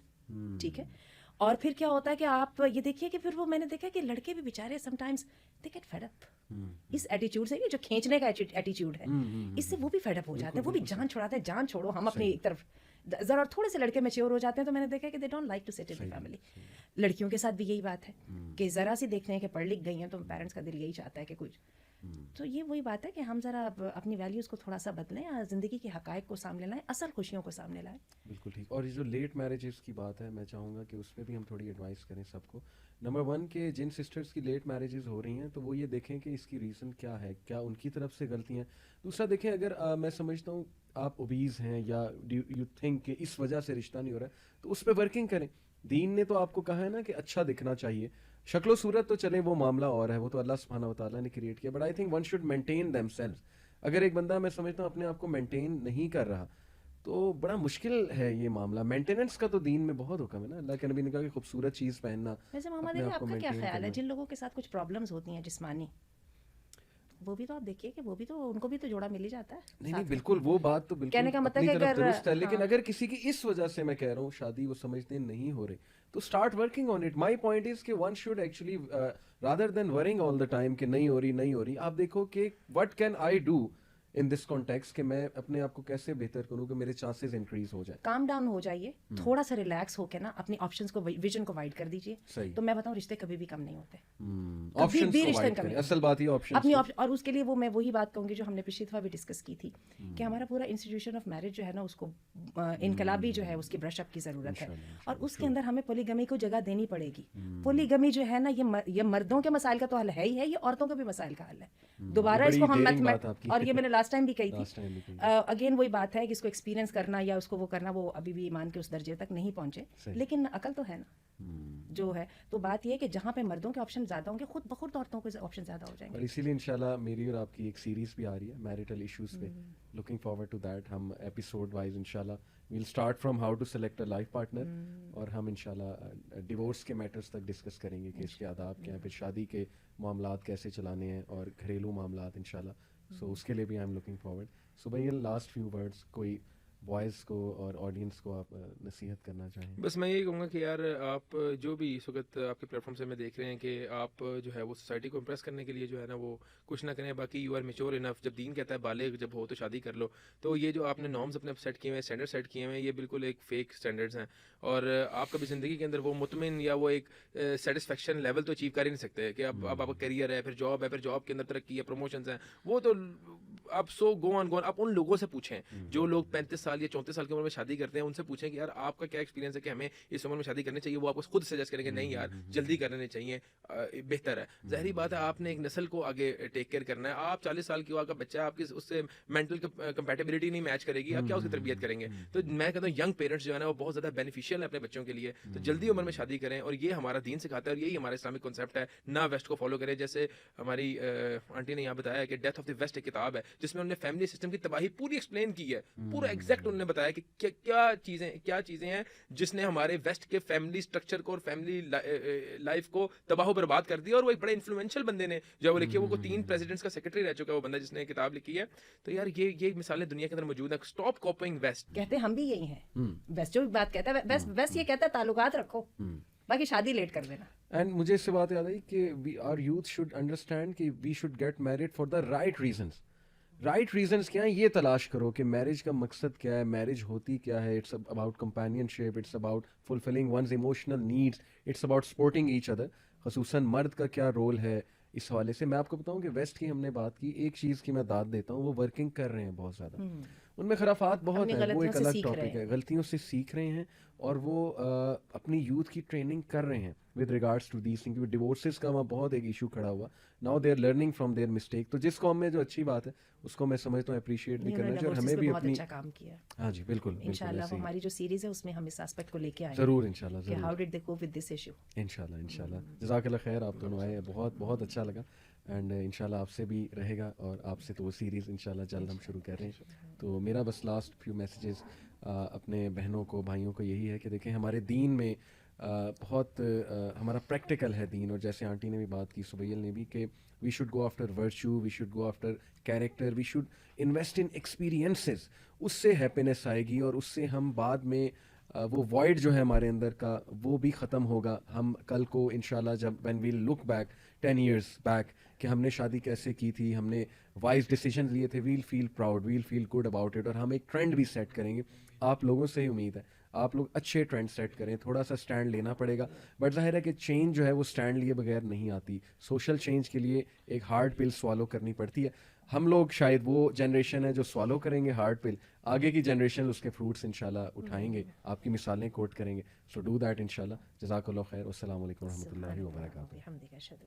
ٹھیک ہے. اور پھر کیا ہوتا ہے کہ آپ یہ دیکھیے کہ پھر وہ میں نے دیکھا کہ لڑکے بھی بیچارے sometimes they get fed up اس ایٹیچیوڈ سے، جو کھینچنے کا ایٹیچیوڈ ہے اس سے وہ بھی فیڈ اپ ہو جاتے ہیں، وہ بھی جان چھوڑاتے ہیں، جان چھوڑو ہم اپنی ایک طرف. ذرا تھوڑے سے لڑکے میچیور ہو جاتے ہیں تو میں نے دیکھا کہ they don't like to set in family. لڑکیوں کے ساتھ بھی یہی بات ہے کہ ذرا سی دیکھتے ہیں کہ پڑھ لکھ گئی ہیں تو پیرنٹس کا دل یہی چاہتا ہے کہ کچھ. تو یہ وہی بات ہے کہ ہم ذرا اپنی ویلیوز کو تھوڑا سا بدلیں، زندگی کے حقائق کو سامنے لائیں، اصل خوشیوں کو سامنے لائیں. بالکل ٹھیک. اور یہ جو لیٹ میرجز کی بات ہے میں چاہوں گا کہ اس میں بھی ہم تھوڑی ایڈوائس کریں سب کو. نمبر 1 کہ جن سسٹرز کی لیٹ میرجز ہو رہی ہیں تو وہ یہ دیکھیں کہ اس کی ریزن کیا ہے، کیا ان کی طرف سے غلطی ہیں. دوسرا دیکھیں اگر میں سمجھتا ہوں آپ اوبیز ہیں یا یو تھنک کہ اس وجہ سے رشتہ نہیں ہو رہا ہے تو اس پہ ورکنگ کریں. دین نے تو آپ کو کہا ہے نا کہ اچھا دکھنا چاہیے، شکل و صورت تو چلے وہ معاملہ اور ہے، وہ تو اللہ سبحانہ و تعالیٰ نے کریٹ کیا، but I think one should maintain them selves. اگر ایک بندہ میں سمجھتا ہوں اپنے آپ کو مینٹین نہیں کر رہا تو بڑا مشکل ہے یہ معاملہ. مینٹیننس کا تو دین میں بہت حکم ہے نا، اللہ کے نبی نے کہا کہ خوبصورت چیز پہننا. ویسے محمد علی آپ کا کیا خیال ہے جن لوگوں کے ساتھ کچھ پرابلمز ہوتی ہیں جسمانی، وہ بھی تو آپ دیکھیے کہ وہ بھی تو ان کو بھی تو جوڑا مل ہی جاتا ہے. نہیں بالکل وہ بات تو بالکل کہنے کا مطلب کہ اگر درست ہے، لیکن اگر کسی کی اس وجہ سے میں کہہ رہا ہوں شادی وہ سمجھتے نہیں ہو رہے تو start working on it. My point is کہ one should actually rather than worrying all the time کہ نہیں ہو رہی آپ دیکھو کہ what can I do in this context کہ میں اپنے آپ کو کیسے بہتر کروں کہ میرے چانسز انکریز ہو جائیں. کام ڈاؤن ہو جائیے, تھوڑا سا ریلیکس ہو کے نا اپنی آپشنس کو, ویژن کو وائڈ کر دیجیے. صحیح. تو میں بتاؤں رشتے کبھی بھی کم نہیں ہوتے, آپشنز بھی کو رشتے wide کم کریں. نہیں اصل بات یہ اپنی آپشنز اور اس کے لیے وہ میں وہی بات کہوں گی جو ہم نے پچھلی دفعہ بھی ڈسکس کی تھی کہ ہمارا پورا انسٹیٹیوشن آف میرج جو ہے نا اس کو انقلابی جو ہے اس کی برش اپ کی ضرورت ہے, اور اس کے اندر ہمیں پولیگمی کو جگہ دینی پڑے گی. پولیگمی جو ہے نا یہ مردوں کے مسائل کا تو حل ہے ہی ہے, یہ عورتوں کے بھی مسائل کا حل ہے. دوبارہ اس کو ہم اور یہ میں نے لاسٹ ٹائم بھی کہی تھی, اگین وہی بات ہے کہ اس کو ایکسپیرینس کرنا یا اس کو وہ کرنا, وہ ابھی بھی ایمان کے اس درجے تک نہیں پہنچے, لیکن عقل تو ہے نا جو ہے. تو بات یہ ہے کہ جہاں پہ مردوں کے آپشن زیادہ ہوں گے, خود بخود عورتوں کے آپشن زیادہ ہو جائیں گے. اور اسی لیے انشاءاللہ میری اور آپ کی ایک سیریز بھی آ رہی ہے میریٹل ایشوز پہ. Looking forward to that. ہم ایپیسوڈ وائز انشاءاللہ we'll start from how to select a life partner, اور ہم انشاءاللہ ڈیورس کے میٹرز تک ڈسکس کریں گے کہ اس کے آداب کیا ہیں, پھر شادی کے معاملات کیسے چلانے ہیں, اور گھریلو معاملات انشاءاللہ. سو اس کے لیے بھی آئی ایم لوکنگ فارورڈ. سو بھائی لاسٹ فیو ورڈس کوئی بوائز کو اور آڈینس کو آپ نصیحت کرنا چاہیں. بس میں یہی کہوں گا کہ یار آپ جو بھی اس وقت آپ کے پلیٹ فارم سے میں دیکھ رہے ہیں کہ آپ جو ہے وہ سوسائٹی کو امپریس کرنے کے لیے جو ہے نا وہ کچھ نہ کریں. باقی یو آر میچور انف, جب دین کہتا ہے بالغ جب ہو تو شادی کر لو. تو یہ جو آپ نے نارمز اپنے سیٹ کیے ہوئے ہیں, اسٹینڈرڈ سیٹ کیے ہوئے ہیں, یہ بالکل ایک فیک اسٹینڈرڈز ہیں, اور آپ کبھی زندگی کے اندر وہ مطمئن یا وہ ایک سیٹسفیکشن لیول تو اچیو کر ہی نہیں سکتے کہ اب آپ کا کیریئر ہے, پھر جاب ہے, پھر جاب کے اندر ترقی ہے, پروموشنز ہیں, وہ تو آپ سو گو آن. آپ ان لوگوں سے پوچھیں جو لوگ 35 سال یا 34 سال کی عمر میں شادی کرتے ہیں, ان سے پوچھیں کہ یار آپ کا کیا ایکسپیرینس ہے کہ ہمیں اس عمر میں شادی کرنی چاہیے. وہ آپ کو خود سجیسٹ کریں کہ نہیں یار جلدی کر لینے چاہیے, بہتر ہے. ظاہری بات ہے آپ نے ایک نسل کو آگے ٹیک کیئر کرنا ہے. آپ 40 سال کی ہو, آپ کا بچہ آپ کی اس سے مینٹل کمپیٹیبلٹی نہیں میچ کرے گی, آپ کیا اس کی تربیت کریں گے. تو میں کہتا ہوں ینگ پیرنٹس جو ہے نا وہ بہت زیادہ بینیفیشیل ہے اپنے بچوں کے لیے. تو جلدی عمر میں شادی کریں, اور یہ ہمارا دین سکھاتا ہے, اور یہی ہمارا اسلامک کانسیپٹ ہے. نہ ویسٹ کو فالو کریں. جیسے ہماری آنٹی نے یہاں بتایا کہ ڈیتھ آف دی ویسٹ ایک کتاب ہے جس میں انہوں نے فیملی سسٹم کی تباہی پوری ایکسپلین کی ہے, پورا ایگزیکٹ انہوں نے بتایا کہ کیا چیزیں ہیں جس نے ہمارے ویسٹ کے فیملی اسٹرکچر کو اور فیملی لائف کو تباہ و برباد کر دیا. اور وہ ایک بڑے انفلوئنشل بندے نے جو وہ لکھی ہے, وہ 3 پریزیڈنٹس کا سیکرٹری رہ چکا ہے وہ بندہ جس نے کتاب لکھی ہے. تو یار یہ مثالیں دنیا کے اندر موجود ہیں. Stop copying west. کہتے ہیں ہم بھی یہی ہیں, ویسٹ جو بھی بات کہتا ہے ویسٹ یہ کہتا ہے تعلقات رکھو, باقی شادی لیٹ کر دینا. اینڈ مجھے اس سے بات یاد آئی کہ آور یوتھ شوڈ انڈرسٹینڈ کہ we should get married for the right reasons. Right reasons کیا ہیں یہ تلاش کرو کہ میرج کا مقصد کیا ہے, میرج ہوتی کیا ہے. It's about companionship, it's about fulfilling one's emotional needs, it's about supporting each other. خصوصاً مرد کا کیا رول ہے اس حوالے سے. میں آپ کو بتاؤں کہ ویسٹ کی ہم نے بات کی, ایک چیز کی میں داد دیتا ہوں, وہ ورکنگ کر رہے ہیں بہت زیادہ. ان میں خرافات بہت ہیں, وہ ایک الگ ٹاپک ہے. غلطیوں سے سیکھ رہے ہیں, اور وہ اپنی یوتھ کی ٹریننگ کر رہے ہیں with regards to this thing. کیونکہ ڈیورسز کا وہاں بہت ایک ایشو کھڑا ہوا. Now they are learning from their mistake. تو جس قوم میں جو اچھی بات ہے اس کو میں سمجھتا ہوں اپریشیٹ بھی کرنا چاہیے, اور ہمیں بھی اپنی اچھا کام کیا. ہاں جی بالکل, انشاءاللہ وہ ہماری جو سیریز ہے اس میں ہم اس ایسپیکٹ کو لے کے آئیں گے ضرور انشاءاللہ, کہ how did they cope with this issue. انشاءاللہ. جزاک اللہ خیر, آپ دونوں آئے, بہت بہت اچھا لگا. اینڈ انشاءاللہ آپ سے بھی رہے گا, اور آپ سے تو وہ سیریز انشاءاللہ جلد ہم شروع کر رہے ہیں. تو میرا بس لاسٹ فیو میسیجز اپنے بہنوں کو بھائیوں کو یہی ہے کہ دیکھیں ہمارے دین میں بہت ہمارا پریکٹیکل ہے دین. اور جیسے آنٹی نے بھی بات کی, سبیل نے بھی, کہ we should go after virtue, we should go after character, we should invest in experiences. اس سے ہیپینس آئے گی, اور اس سے ہم بعد میں وہ وائڈ جو ہے ہمارے اندر کا وہ بھی ختم ہوگا. ہم کل کو انشاءاللہ جب when we'll look back 10 years back کہ ہم نے شادی کیسے کی تھی, ہم نے وائز ڈیسیجن لیے تھے, we'll feel proud, we'll feel good about it. اور ہم ایک ٹرینڈ بھی سیٹ کریں گے. آپ لوگوں سے ہی امید ہے آپ لوگ اچھے ٹرینڈ سیٹ کریں. تھوڑا سا اسٹینڈ لینا پڑے گا, بٹ ظاہر ہے کہ چینج جو ہے وہ اسٹینڈ لیے بغیر نہیں آتی. سوشل چینج کے لیے ایک ہارڈ پل سوالو کرنی پڑتی ہے. ہم لوگ شاید وہ جنریشن ہے جو سوالو کریں گے ہارڈ پل, آگے کی جنریشن اس کے فروٹس انشاءاللہ اٹھائیں گے, آپ کی مثالیں کوٹ کریں گے. سو ڈو دیٹ انشاءاللہ. جزاک اللہ خیر. السلام علیکم و رحمۃ اللہ وبرکاتہ.